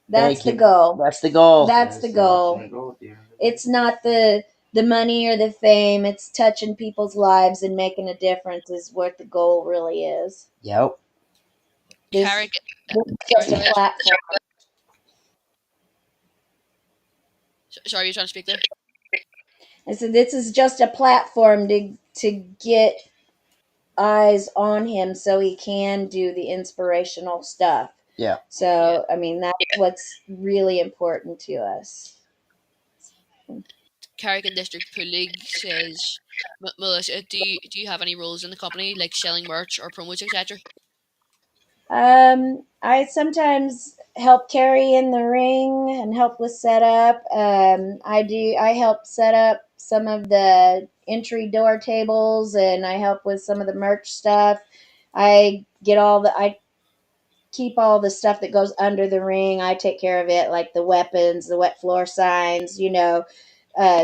That's Thank the you. goal. That's the goal. That's the goal. ultimate goal at the end of the day. It's not the money or the fame. It's touching people's lives and making a difference is what the goal really is. Yep. This Carrick, is just sorry, a platform. sorry, you're trying to speak there. I said this is just a platform to get eyes on him so he can do the inspirational stuff. Yeah. So, I mean, that's what's really important to us. Carrick and District Pool League says, Melissa, do you have any roles in the company, like selling merch or promos, etc.? I sometimes help carry in the ring and help with setup. I help set up some of the entry door tables and I help with some of the merch stuff. I keep all the stuff that goes under the ring. I take care of it, like the weapons, the wet floor signs,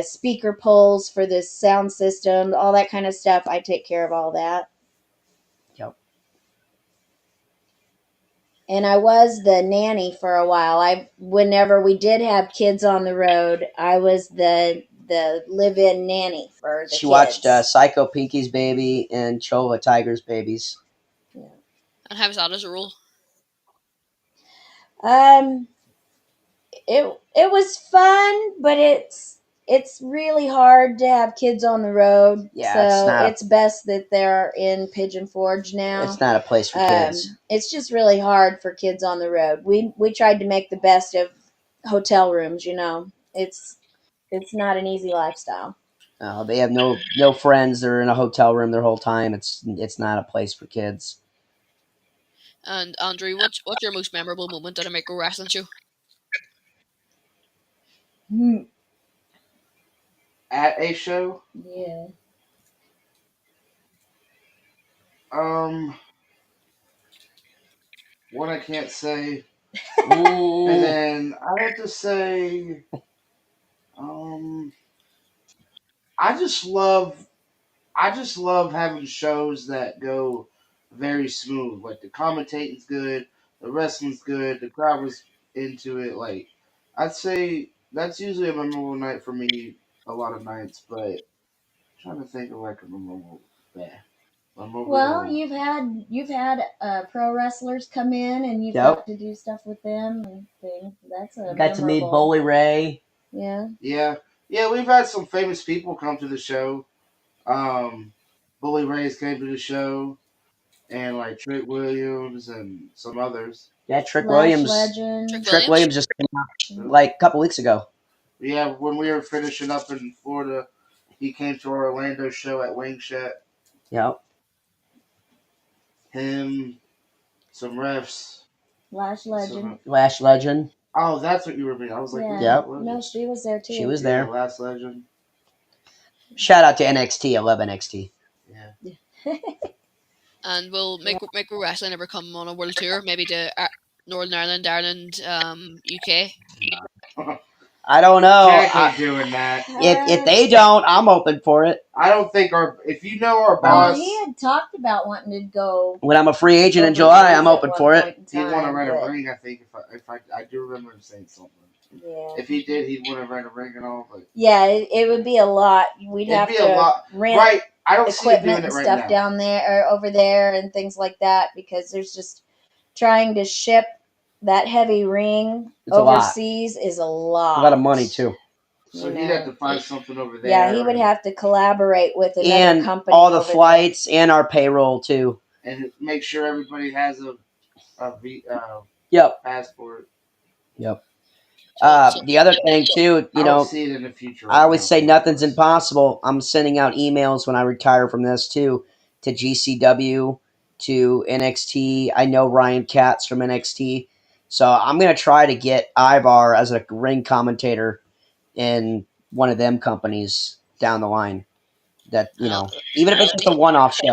speaker poles for the sound system, all that kind of stuff. I take care of all that. Yep. And I was the nanny for a while. Whenever we did have kids on the road, I was the live-in nanny for the She kids. watched Psycho Pinky's baby and Chola Tiger's babies. And how was that as a role? It was fun, but it's really hard to have kids on the road. Yeah, so it's best that they're in Pigeon Forge now. It's not a place for kids. It's just really hard for kids on the road. We tried to make the best of hotel rooms. It's not an easy lifestyle. They have no friends. They're in a hotel room their whole time. It's not a place for kids. And Andrew, what's your most memorable moment at a micro wrestling show? Hmm. At a show, Yeah. um, one I can't say, and Mm, then I have to say, um, I just love I just love having shows that go very smooth. Like the commentating's good, the wrestling's good, the crowd was into it. Like I'd say that's usually a memorable night for me. A lot of nights, but I'm trying to think of like a yeah, Well, memorable. you've had pro wrestlers come in, and you've got yep. to do stuff with them and things. That's a Got to meet memorable. Bully Ray. Yeah. Yeah, yeah, we've had some famous people come to the show. Um, Bully Ray's came to the show, and like Trick Williams and some others. Yeah, Trick Lash Williams. Trick Legend. Trick Williams. Williams just came out like a couple weeks ago. Yeah, when we were finishing up in Florida, he came to our Orlando show at Wing Shack. Yep. Him, some refs, Lash some. Legend. Lash Legend. Oh, that's what you were meaning. I was like, who's Yeah. that Yep. No, legend? she was there She too. was Yeah, there. Last Legend. Shout out to NXT. I love NXT. Yeah. And will Yeah. micro wrestling ever come on a world tour? Maybe to Northern Ireland, Ireland, UK. I don't know. Jack ain't doing that. If they don't, I'm open for it. I don't think if you know our Well, boss, he had talked about wanting to go When I'm a free agent in July, overseas I'm at open one for it. point in he'd want to time, rent a but ring. I think if I do remember him saying something. yeah. If he did, he'd want to rent a ring and all. But Yeah, it would be a lot. We'd it'd have be a to lot, rent right? I don't see him equipment doing it and right stuff now. down there or over there and things like that because there's just trying to ship that heavy ring It's a lot. overseas is a lot. A lot of money too. So You he'd have to know. find something over there. Yeah, he would have to collaborate with another And company all the over flights and our payroll too. and make sure everybody has Yep. passport. Yep. So The other thing too, I don't see it in the future. I Right always now, say to be nothing's honest. impossible. I'm sending out emails when I retire from this too, to GCW, to NXT. I know Ryan Katz from NXT, so I'm gonna try to get Ivar as a ring commentator in one of them companies down the line. That uh, even if it's just a one-off show.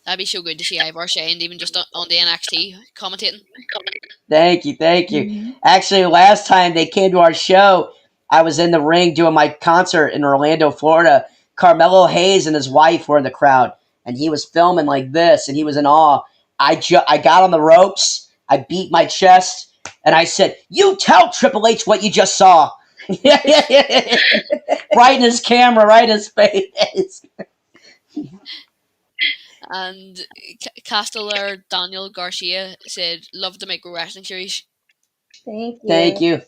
that'd be so good to see Ivar Shane even just on the NXT commentating. Thank you, thank you. there. Actually, last time they came to our show, I was in the ring doing my concert in Orlando, Florida. Carmelo Hayes and his wife were in the crowd, and he was filming like this, and he was in awe. I got on the ropes, I beat my chest, and I said, "You tell Triple H what you just saw." Right in his camera, right in his face. And Castellar Daniel Garcia said, "Love the micro wrestling series." Thank Thank you. you.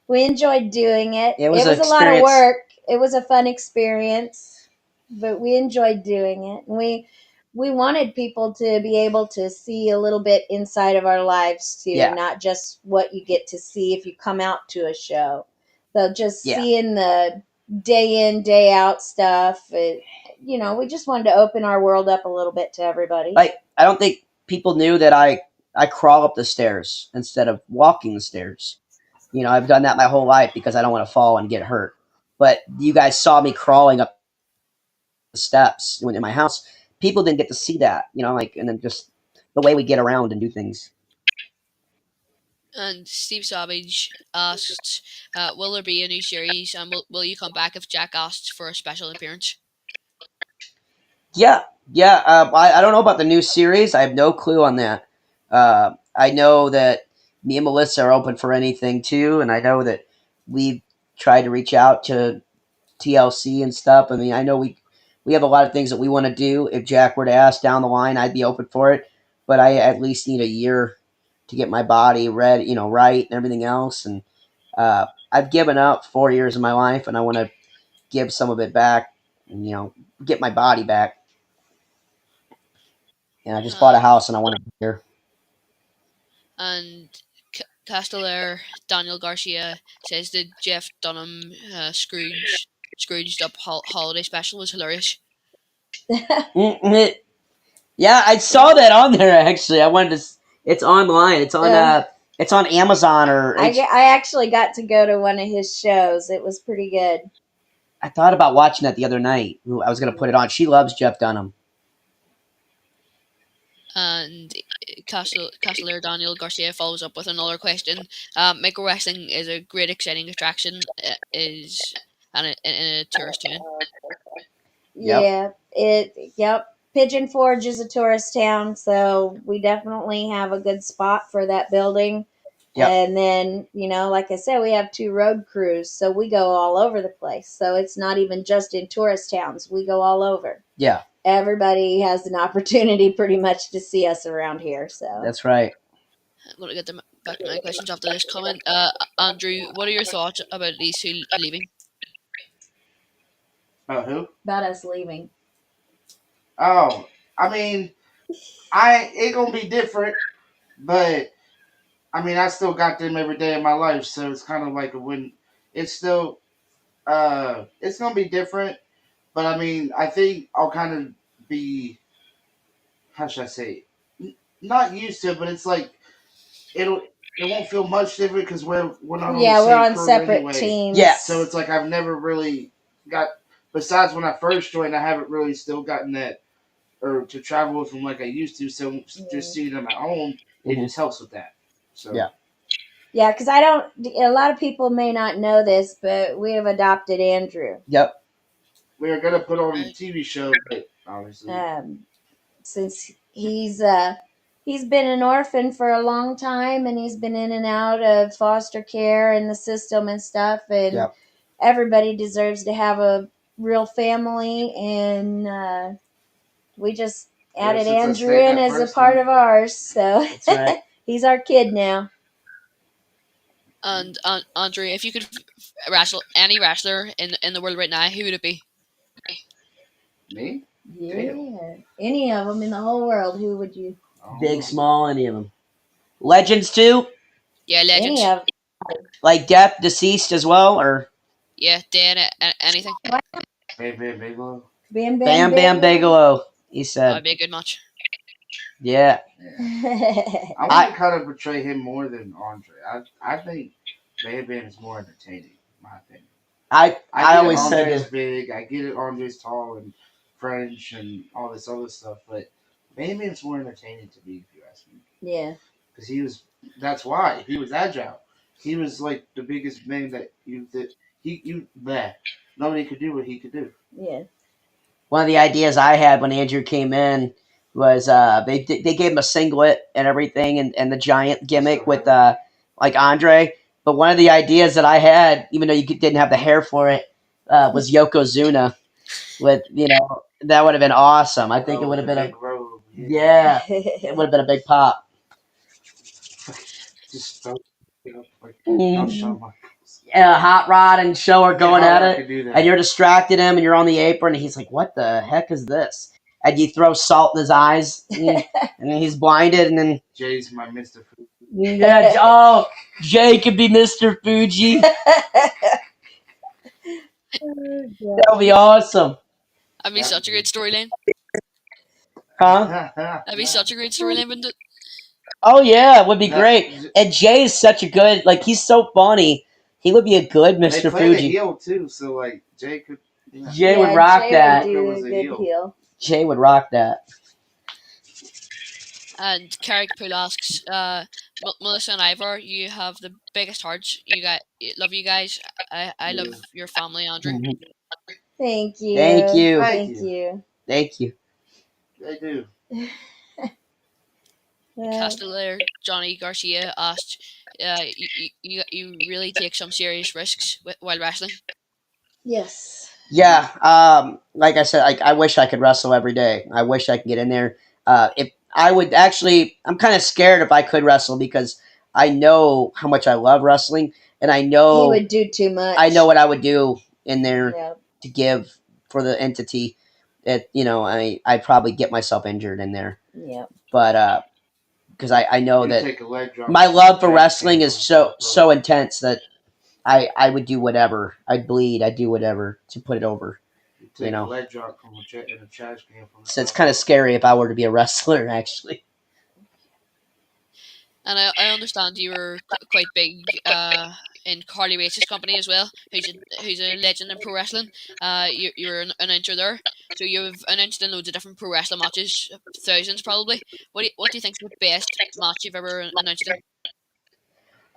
We enjoyed doing it. It was It an was a lot of experience. work. It was a fun experience, but we enjoyed doing it. We wanted people to be able to see a little bit inside of our lives too, Yeah. not just what you get to see if you come out to a show. So just Yeah. seeing the day in, day out stuff. We just wanted to open our world up a little bit to everybody. Like, I don't think people knew that I crawl up the stairs instead of walking the stairs. I've done that my whole life because I don't want to fall and get hurt. But you guys saw me crawling up the steps in my house. People didn't get to see that, and then just the way we get around and do things. And Steve Savage asked, "Will there be a new series? And will you come back if Jack asks for a special appearance?" Yeah, yeah. I don't know about the new series. I have no clue on that. I know that me and Melissa are open for anything too, and I know that we've tried to reach out to TLC and stuff. I mean, I know we have a lot of things that we want to do. If Jack were to ask down the line, I'd be open for it. But I at least need a year to get my body ready, right, and everything else. And I've given up 4 years of my life, and I want to give some of it back, and get my body back. And I just bought a Um, house, and I want to be here. and Castellar Daniel Garcia says, "Did Jeff Dunham Scrooge Scrooged up holiday special was hilarious. Yeah, I saw that on there actually. I wanted to. It's online. It's on. It's on Amazon or. I actually got to go to one of his shows. It was pretty good. I thought about watching that the other night. I was gonna put it on. She loves Jeff Dunham. And Castellar Daniel Garcia follows up with another question. Micro Wrestling is a great, exciting attraction. Is in a tourist town. Yep. Yep. Pigeon Forge is a tourist town, so we definitely have a good spot for that building. Yep. And then, like I said, we have 2 road crews, so we go all over the place. So it's not even just in tourist towns. We go all over. Yeah. Everybody has an opportunity pretty much to see us around here. So that's right. I'm going to get back to my questions after this comment. Andrew, what are your thoughts about these 2 leaving? About who? About us leaving. Oh, I mean, it gonna be different, but I mean, I still got them every day of my life, so it's kind of like a win. It's still, it's gonna be different, but I mean, I think I'll kind of be, how should I say, not used to it, but it's like it won't feel much different because we're not on the same we're on separate anyway. teams. Yeah. So it's like I've never really got. Besides when I first joined, I haven't really still gotten that or to travel with them like I used to. So just seeing them at home, it just helps with that. So yeah, because a lot of people may not know this, but we have adopted Andrew. Yep. We are gonna put on a TV show, but obviously, since he's been an orphan for a long time, and he's been in and out of foster care and the system and stuff, and everybody deserves to have a real family, and we just added Andrew in as a part of ours, so that's right. He's our kid now. And Andre, if you could wrestle any wrestler in the world right now, who would it be? Me? Yeah. Damn. Any of them in the whole world, who would you? Big, small, any of them. Legends too? Yeah, legends. Any of like death, deceased as well, or? Yeah, dead, anything. Bam Bam Bigelow. Bam Bam Bigelow. He said. That'd be a good match. Yeah. I want to kind of portray him more than Andre. I think Bam Bam is more entertaining, in my opinion. I always said Andre's big. I get it. Andre's tall and French and all this other stuff, but Bam Bam's more entertaining to me, if you ask me. Yeah. Because that's why he was agile. He was like the biggest man that nobody could do what he could do. Yeah. One of the ideas I had when Andrew came in was they gave him a singlet and everything and the giant gimmick with like Andre. But one of the ideas that I had, even though you didn't have the hair for it, was Yokozuna. With that would have been awesome. I think it would have been it would have been a big pop. Just hot rod and show her going at it, and you're distracting him, and you're on the apron, and he's like, "What the heck is this?" And you throw salt in his eyes, and he's blinded, and then Jay's my Mr. Fuji. Yeah, oh, Jay could be Mr. Fuji. That'll be awesome. That'd be such a great storyline. Huh? That'd be such a great storyline, wouldn't it? Oh yeah, it would be great. And Jay is such a good, he's so funny. He would be a good Mr. They play Fuji. The heel too, so Jay could. Jay would rock that. Jay would do a good heel. Jay would rock that. And Carrick Pool asks, Melissa and Ivar, you have the biggest hearts. Love you guys. I love your family, Andrew. Mm-hmm. Thank you. Thank you. Thank you. Thank you. I do. Castellar Johnny Garcia asked, you really take some serious risks while wrestling? Yes. Yeah. Like I said, I wish I could wrestle every day. I wish I could get in there. If I would actually, I'm kind of scared if I could wrestle because I know how much I love wrestling, and I know you would do too much. I know what I would do in there to give for the entity. I'd probably get myself injured in there. Yeah. But because I know that my love for wrestling is so intense that I would do whatever. I'd bleed. I'd do whatever to put it over. You You take a know, lead drop from in a trash can from the so it's top kind of of scary if I were to be a wrestler. Actually, And I understand you were quite big in Harley Race's company as well, who's a legend in pro wrestling. You were an announcer there, so you've announced in loads of different pro wrestling matches, thousands probably. What do you think is the best match you've ever announced in?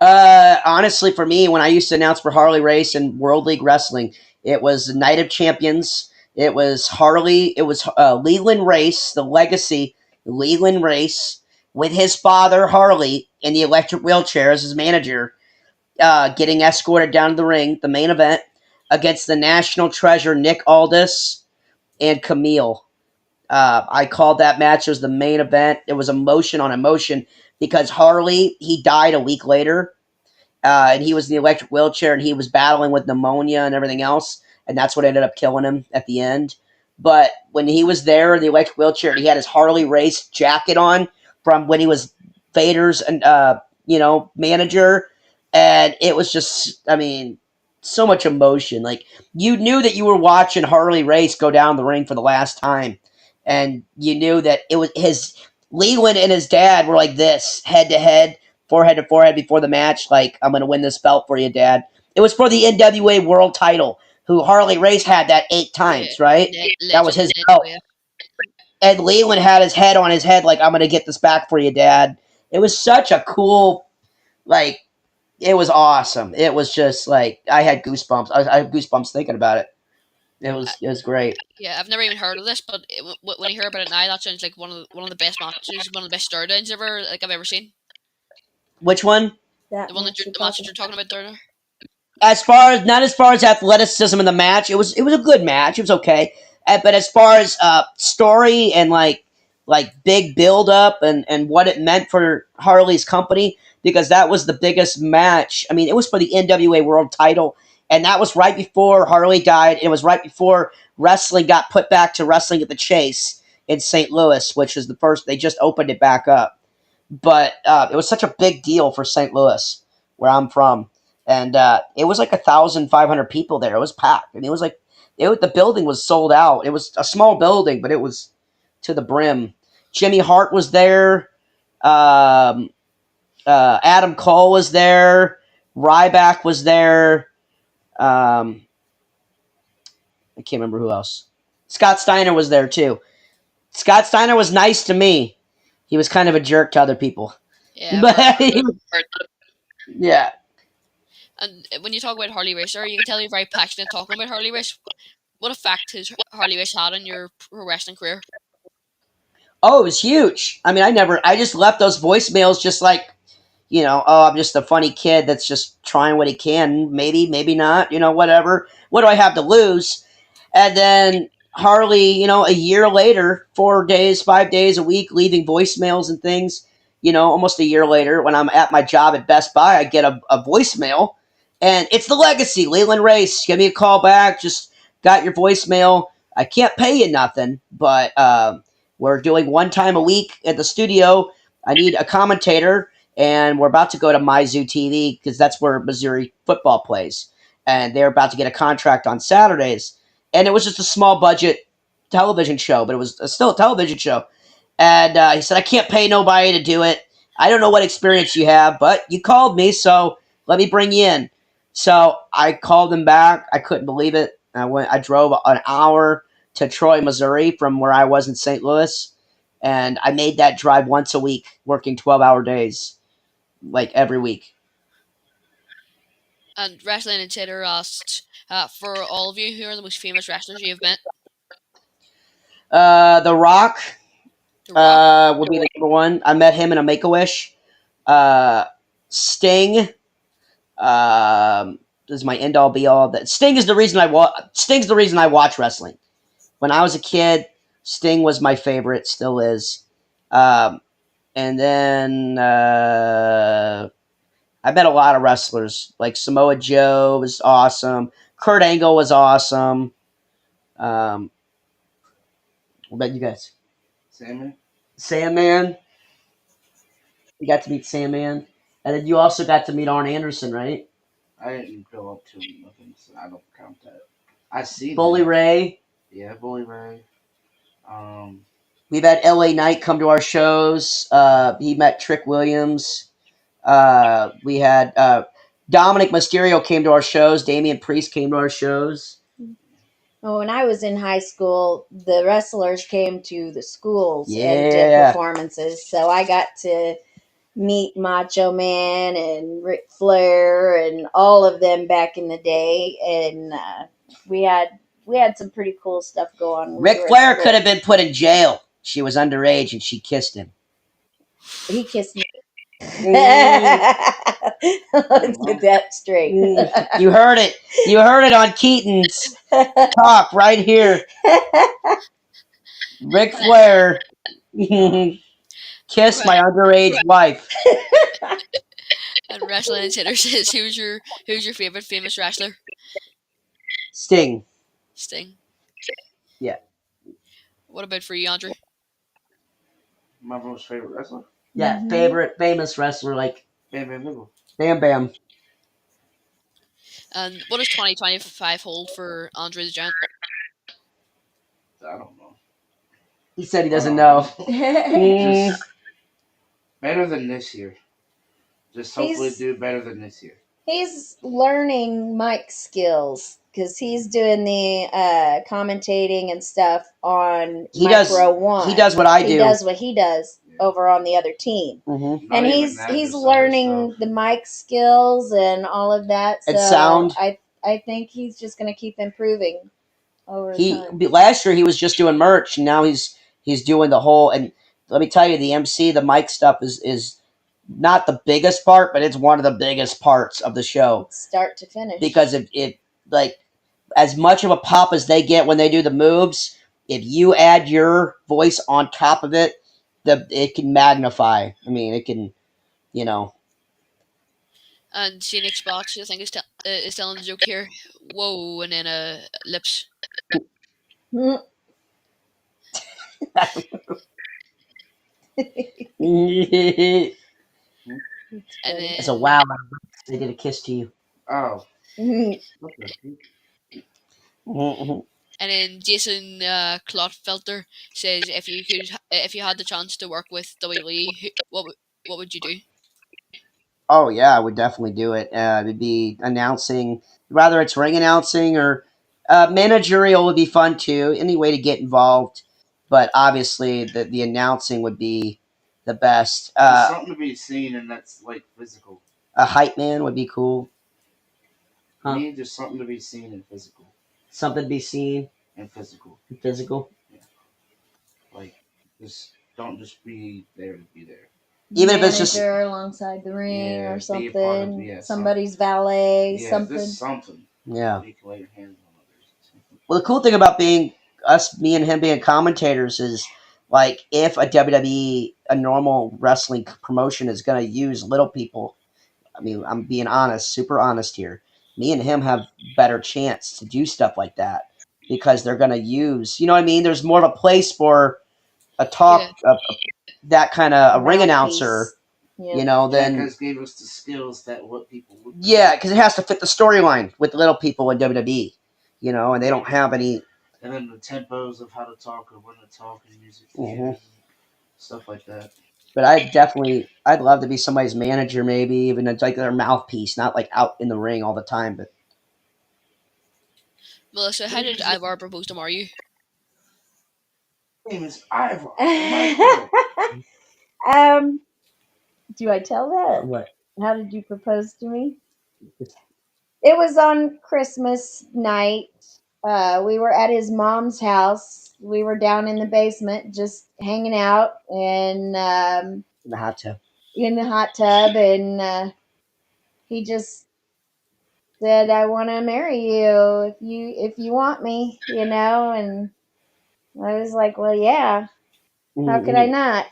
honestly, for me, when I used to announce for Harley Race and World League Wrestling, it was Night of Champions. It was Harley. It was Leland Race, the legacy Leland Race, with his father Harley in the electric wheelchair as his manager, getting escorted down to the ring, the main event, against the national treasure Nick Aldis and Camille. I called that match as the main event. It was emotion on emotion because Harley, he died a week later, and he was in the electric wheelchair, and he was battling with pneumonia and everything else, and that's what ended up killing him at the end. But when he was there in the electric wheelchair, he had his Harley Race jacket on from when he was Vader's and manager, and it was just, I mean, so much emotion. Like you knew that you were watching Harley Race go down the ring for the last time, and you knew that it was his Leland and his dad were like this, head to head, forehead to forehead before the match. Like, I'm going to win this belt for you, Dad. It was for the NWA World Title, who Harley Race had that 8 Yeah, times, right? That was legend his in belt. NWA. And Leland had his head on his head, like, I'm going to get this back for you, Dad. It was such a cool, like, it was awesome. It was just like I had goosebumps. I had goosebumps thinking about it. It was great. Yeah, I've never even heard of this, but when you hear about it now, that sounds like one of the best matches, one of the best storylines I've ever seen. Which one? That match you're The match that talking you're talking about there. As far as not as far as athleticism in the match, it was a good match. It was okay, but as far as story and like big build up and what it meant for Harley's company, because that was the biggest match. I mean, it was for the NWA World Title, and that was right before Harley died. It was right before wrestling got put back to Wrestling at the Chase in St. Louis, which is the first. They just opened it back up, but it was such a big deal for St. Louis, where I'm from, and it was like 1,500 people there. It was packed. I mean, it was like the building was sold out. It was a small building, but it was to the brim. Jimmy Hart was there. Um, Adam Cole was there. Ryback was there. Um, I can't remember who else. Scott Steiner was there too. Scott Steiner was nice to me. He was kind of a jerk to other people, Yeah, I've but heard. yeah. And when you talk about Harley Racer, you can tell you're very passionate talking about Harley Race. What effect has Harley Race had on your pro wrestling career? Oh, it was huge. I mean, I just left those voicemails just like, oh, I'm just a funny kid that's just trying what he can. Maybe, maybe not, whatever. What do I have to lose? And then Harley, a year later, 4 days, 5 days a week, leaving voicemails and things, almost a year later, when I'm at my job at Best Buy, I get a voicemail, and it's the legacy, Leland Race. Give me a call back. Just got your voicemail. I can't pay you nothing, but we're doing one time a week at the studio. I need a commentator, and we're about to go to Mizzou TV because that's where Missouri football plays. And they're about to get a contract on Saturdays. And it was just a small budget television show, but it was still a television show. And he said, I can't pay nobody to do it. I don't know what experience you have, but you called me, so let me bring you in. So I called him back. I couldn't believe it. I drove an hour to Troy, Missouri from where I was in St. Louis. And I made that drive once a week, working 12-hour days, like every week. And Wrestling Insider asked for all of you, who are the most famous wrestlers you've met? The Rock The Rock. will be the number one. I met him in a Make-A-Wish. Sting is my end all be all. That Sting is the reason Sting's the reason I watch wrestling. When I was a kid, Sting was my favorite. Still is. And then I met a lot of wrestlers. Like Samoa Joe was awesome. Kurt Angle was awesome. What about you guys? Salmon. Sandman. You got to meet Sandman. And then you also got to meet Arn Anderson, right? I didn't grow up to nothing, so I don't count that. I seen Bully him. Ray. Yeah, Bully Ray. Um, We've had LA Knight come to our shows. He met Trick Williams. We had Dominic Mysterio came to our shows. Damian Priest came to our shows. Well, when I was in high school, the wrestlers came to the schools and did Yeah. performances. So I got to meet Macho Man and Ric Flair and all of them back in the day, and we had some pretty cool stuff go on. When we Ric were in Flair school. could have been put in jail. She was underage and she kissed him. He kissed me. Mm, Let's get that straight. You heard it. You heard it on Keaton's talk right here. Ric Flair kissed my underage wife. And Wrestling Insider says, who's your favorite famous wrestler? Sting. Sting. Yeah. What about for you, Andrew? my most favorite wrestler. Yeah, Mhm. favorite famous wrestler like Bam Bam Bigelow. Bam Bam. And what does 2025 hold for Andre the Giant? I don't know. He said he I doesn't don't know. Just better than this year. Just hopefully He's do better than this year. he's learning Mike's skills because he's doing the commentating and stuff on He does. Micro One. He does what I He do. does what he does Yeah. over on the other team. Mm-hmm. Not And even he's that, he's just other learning stuff. the mic skills and all of that. So And sound. I think he's just going to keep improving over He time. last year he was just doing merch, and now he's doing the whole. And let me tell you, the MC, the mic stuff is not the biggest part, but it's one of the biggest parts of the show Start to finish. because it like as much of a pop as they get when they do the moves. If you add your voice on top of it, it can magnify. I mean, it can, you know. And Scenic Spots, I think, is telling the joke here. Whoa, and then lips. Mm. It's And a then wow. They did a kiss to you. Oh, Mhm. okay. Mm-hmm. and then Jason Clotfelter says, if you had the chance to work with WWE, what would you do? Oh yeah, I would definitely do it. It'd be announcing, whether it's ring announcing or managerial would be fun too. Any way to get involved, but obviously the announcing would be the best. There's something to be seen, and that's like physical. A hype man would be cool. For Huh? me, just something to be seen and physical. Something to be seen And physical. and physical. Yeah. Like, just don't just be there to be there. Even if Manager it's just alongside the ring Yeah, or be a something. part of- yeah, Somebody's valet, Yeah, something. just something. yeah. You can lay your hands on others. Well, the cool thing about being us, me and him being commentators is like if a WWE, a normal wrestling promotion is going to use little people. I mean, I'm being honest, super honest here. Me and him have better chance to do stuff like that because they're going to use, you know what I mean? There's more of a place for a Yeah, talk, that kind of a ring announcer, Yeah. you know, Yeah, than. guys gave us the skills that what people would. Yeah, because it has to fit the storyline with little people in WWE, you know, and they don't have any. And then the tempos of how to talk or when to talk and music Mhm. and stuff like that. But I'd love to be somebody's manager, maybe even it's like their mouthpiece, not like out in the ring all the time. But Melissa, how did Ivar propose to marry you? My name is Ivar the Micro. Do I tell that? what? How did you propose to me? It was on Christmas night. We were at his mom's house. We were down in the basement just hanging out and In the hot tub. in the hot tub, and he just said, "I want to marry you if you want me," and I was like, "Well, yeah. How could I not?"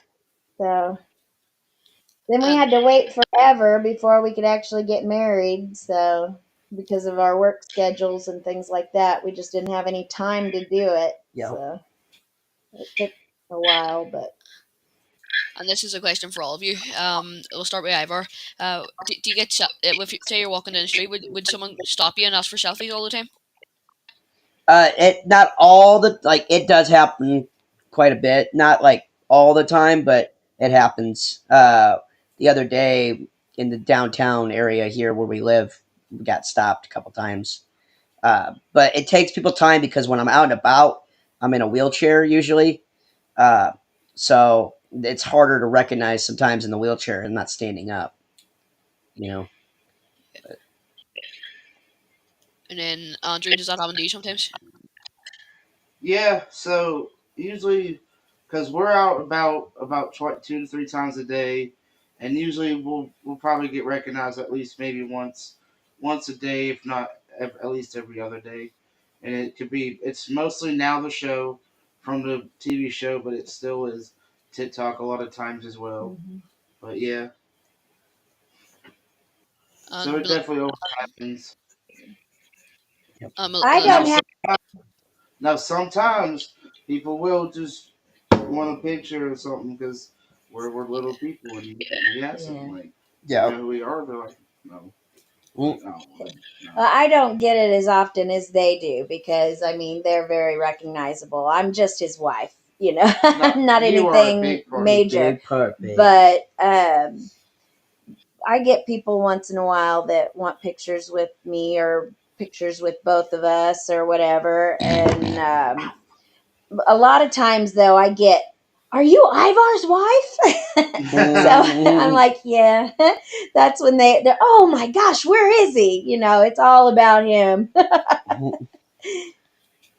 So then we had And to wait forever before we could actually get married. So because of our work schedules and things like that, we just didn't have any time to do it. Yeah. So it took a while, but And this is a question for all of you. We'll start with Ivar. Do you get if say you're walking down the street, would someone stop you and ask for selfies all the time? It not all the like it does happen quite a bit, not like all the time, but it happens. The other day in the downtown area here where we live, we got stopped a couple times. But it takes people time because when I'm out and about, I'm in a wheelchair usually. Uh, so it's harder to recognize sometimes in the wheelchair and not standing up, you know. And then Andrew, does that happen to you sometimes? Yeah, so usually, because we're out about 2 to 3 times a day, and usually we'll probably get recognized at least maybe once a day, if not at least every other day, and it's mostly now the show from the TV show, but it still is TikTok a lot of times as well. Mhm. But yeah, so And it definitely always happens. I Now, don't have. now sometimes people will just want a picture or something because we're little people and we ask them Yeah. like, "Do you Yeah. know who we are?" They're like, "No." Mm. Like, "Oh, well, no." I don't get it as often as they do because I mean they're very recognizable. I'm just his wife, you know, No, not you are a anything big part of it. major. Big part, big. But I get people once in a while that want pictures with me or pictures with both of us or whatever. And a lot of times, though, I get, "Are you Ivar's wife?" So I'm Mm. like, "Yeah." That's when they're, "Oh my gosh, where is he?" You know, it's all about him.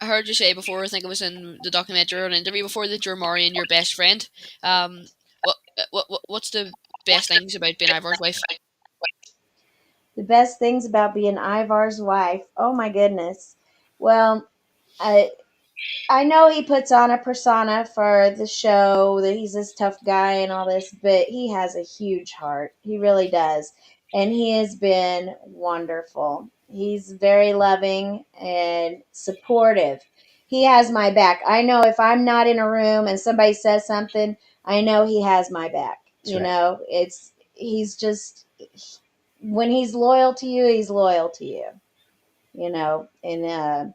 I heard you say before. I think it was in the documentary or an interview before that you're marrying your best friend. What what's the best things about being Ivar's wife? The best things about being Ivar's wife. Oh my goodness. Well, I I know he puts on a persona for the show that he's this tough guy and all this, but he has a huge heart. He really does. And he has been wonderful. He's very loving and supportive. He has my back. I know if I'm not in a room and somebody says something, I know he has my back. That's You right. know, he's just, when he's loyal to you, he's loyal to you, you know, and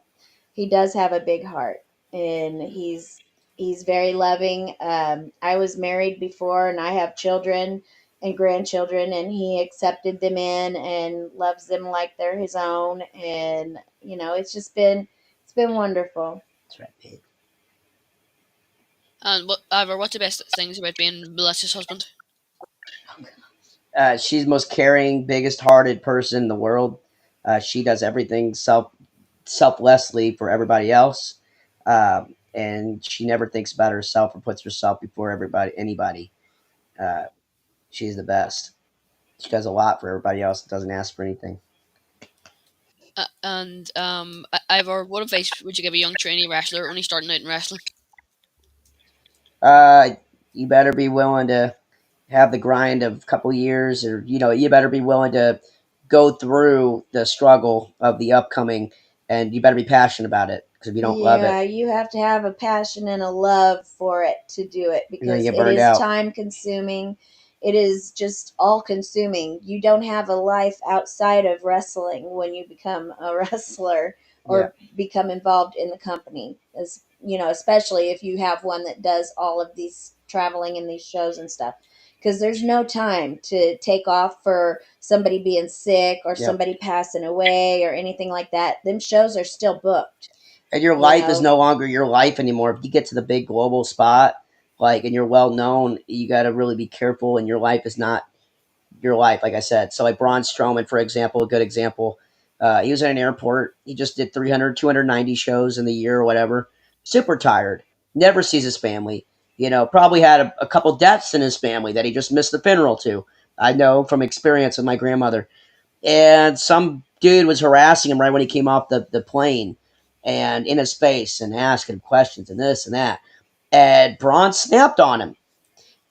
he does have a big heart, and he's very loving. I was married before, and I have children and grandchildren, and he accepted them in and loves them like they're his own. And you know, it's been wonderful. That's right, big. And Ivar, what's the best things about being Melissa's husband? She's the most caring, biggest hearted person in the world. She does everything selflessly for everybody else, and she never thinks about herself or puts herself before anybody. Uh, she's the best. She does a lot for everybody else. Doesn't ask for anything. And Ivor, what advice would you give a young trainee wrestler only starting out in wrestling? Uh, you better be willing to have the grind of a couple years, or you better be willing to go through the struggle of the upcoming, and you better be passionate about it. Because if you don't love it, Yeah, you have to have a passion and a love for it to do it you're gonna because get it burned is out. time consuming. It is just all consuming. You don't have a life outside of wrestling when you become a wrestler Yeah, or become involved in the company. As you know, especially if you have one that does all of these traveling and these shows and stuff. Because there's no time to take off for somebody being sick or yeah. somebody passing away or anything like that. Them shows are still booked, And your you life is know. no longer your life anymore. If you get to the big global spot, like, and you're well known, you got to really be careful. And your life is not your life, like I said. So, like Braun Strowman, for example, a good example. He was at an airport. He just did 300, 290 shows in the year or whatever. Super tired. Never sees his family. Probably had a couple deaths in his family that he just missed the funeral to. I know from experience with my grandmother. And some dude was harassing him right when he came off the plane and in his face and asking him questions and this and that. And Braun snapped on him.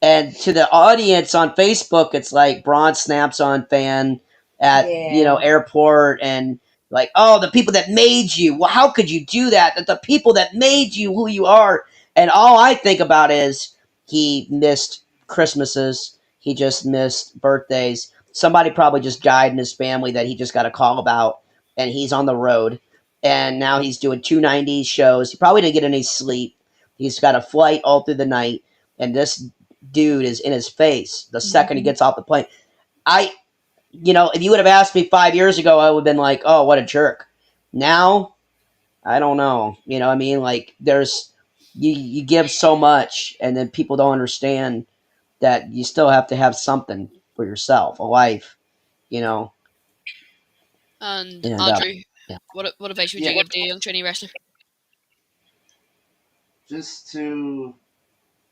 And to the audience on Facebook, it's like Braun snaps on fan at Yeah. airport, and like, oh, the people that made you. Well, how could you do that? That the people that made you who you are. And all I think about is he missed Christmases. He just missed birthdays. Somebody probably just died in his family that he just got a call about, and he's on the road. And now he's doing 290 shows. He probably didn't get any sleep. He's got a flight all through the night, and this dude is in his face the second he Mhm. gets off the plane. I, if you would have asked me 5 years ago, I would have been like, "Oh, what a jerk." Now, I don't know. You know what I mean? Like, there's you give so much, and then people don't understand that you still have to have something for yourself, a life. You know, And and Andrew, yeah, what advice would Yeah, you give to a young trainee wrestler? just to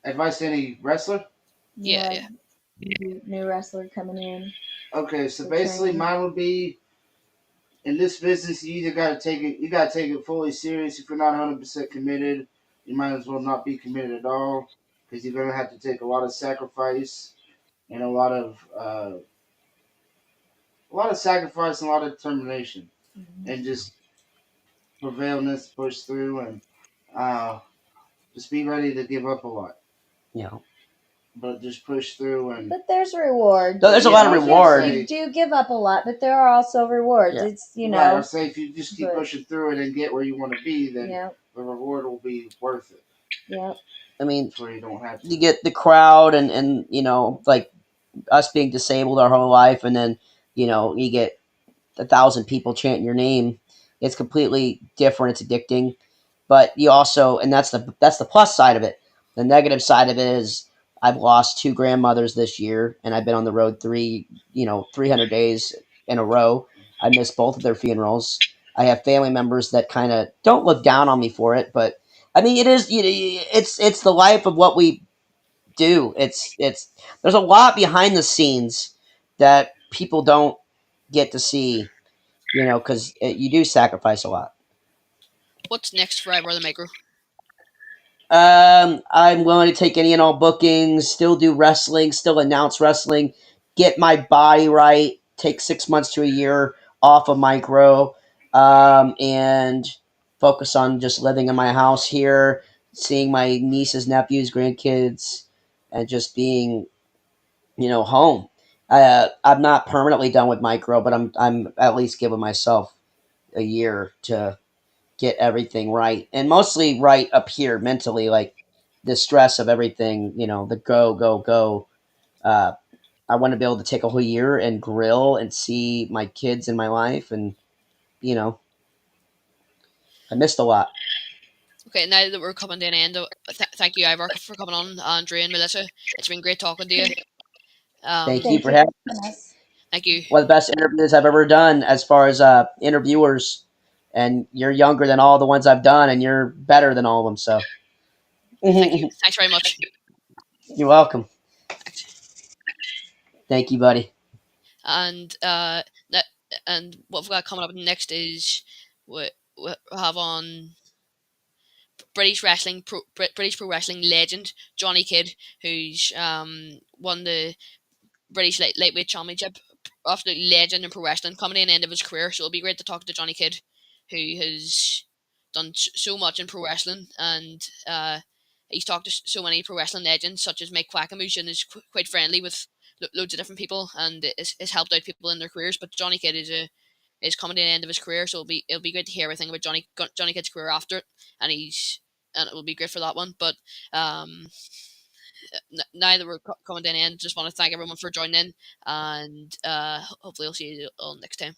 advise any wrestler. Yeah, Yeah, yeah. new wrestler coming in Okay, so for basically, training. mine would be in this business. You either got to take it, you got to take it fully serious. If you're not 100% committed, you might as well not be committed at all because you're gonna have to take a lot of sacrifice and a lot of sacrifice and a lot of determination, Mhm. and just prevailness, push through, and uh, just be ready to give up a lot, you know. but just push through. And But there's rewards. There's a yeah, lot of I was gonna reward. You say, do give up a lot, but there are also rewards. Yeah, It's right, I'll say if you just keep but pushing through it and get where you want to be, then yeah, the reward will be worth it. yeah. I mean, To where you don't have to. you get the crowd, and like us being disabled our whole life, and then you get 1,000 people chanting your name. It's completely different. It's addicting, but you also, and that's the plus side of it. The negative side of it is I've lost two grandmothers this year, and I've been on the road 300 days in a row. I missed both of their funerals. I have family members that kind of don't look down on me for it, but I mean, it is it's the life of what we do. It's there's a lot behind the scenes that people don't get to see, because you do sacrifice a lot. What's next for Ivar the Micro? I'm willing to take any and all bookings, still do wrestling, still announce wrestling, get my body right, take 6 months to a year off of micro, and focus on just living in my house here, seeing my nieces, nephews, grandkids, and just being, home. I'm not permanently done with micro, but I'm at least giving myself a year to get everything right, and mostly right up here mentally, like the stress of everything, the go go go. uh, I want to be able to take a whole year and grill and see my kids in my life, and you know I missed a lot. Okay, now that we're coming to an end, thank you, Ivar, for coming on, Andrea and Melissa. It's been great talking to you. Thank you Um, Thank for you for having having us. us. Thank you. One of the best interviews I've ever done as far as interviewers, and you're younger than all the ones I've done, and you're better than all of them, so Thank you. Thanks very much. you're welcome. Thanks. Thank you, buddy. And that and what we've got coming up next is we have on British pro wrestling legend Johnny Kidd, who's won the British lightweight championship. Absolute legend in pro wrestling, coming in the end of his career. So it'll be great to talk to Johnny Kidd, who has done so much in pro wrestling, and he's talked to so many pro wrestling legends such as Mike Quackenbush, and is quite friendly with loads of different people, and has helped out people in their careers. But Johnny Kidd is coming to the end of his career, so it'll be great to hear everything about Johnny Kidd's career after it, and it will be great for that one. But um, now that we're coming to an end, just want to thank everyone for joining in, and hopefully I'll see you all next time.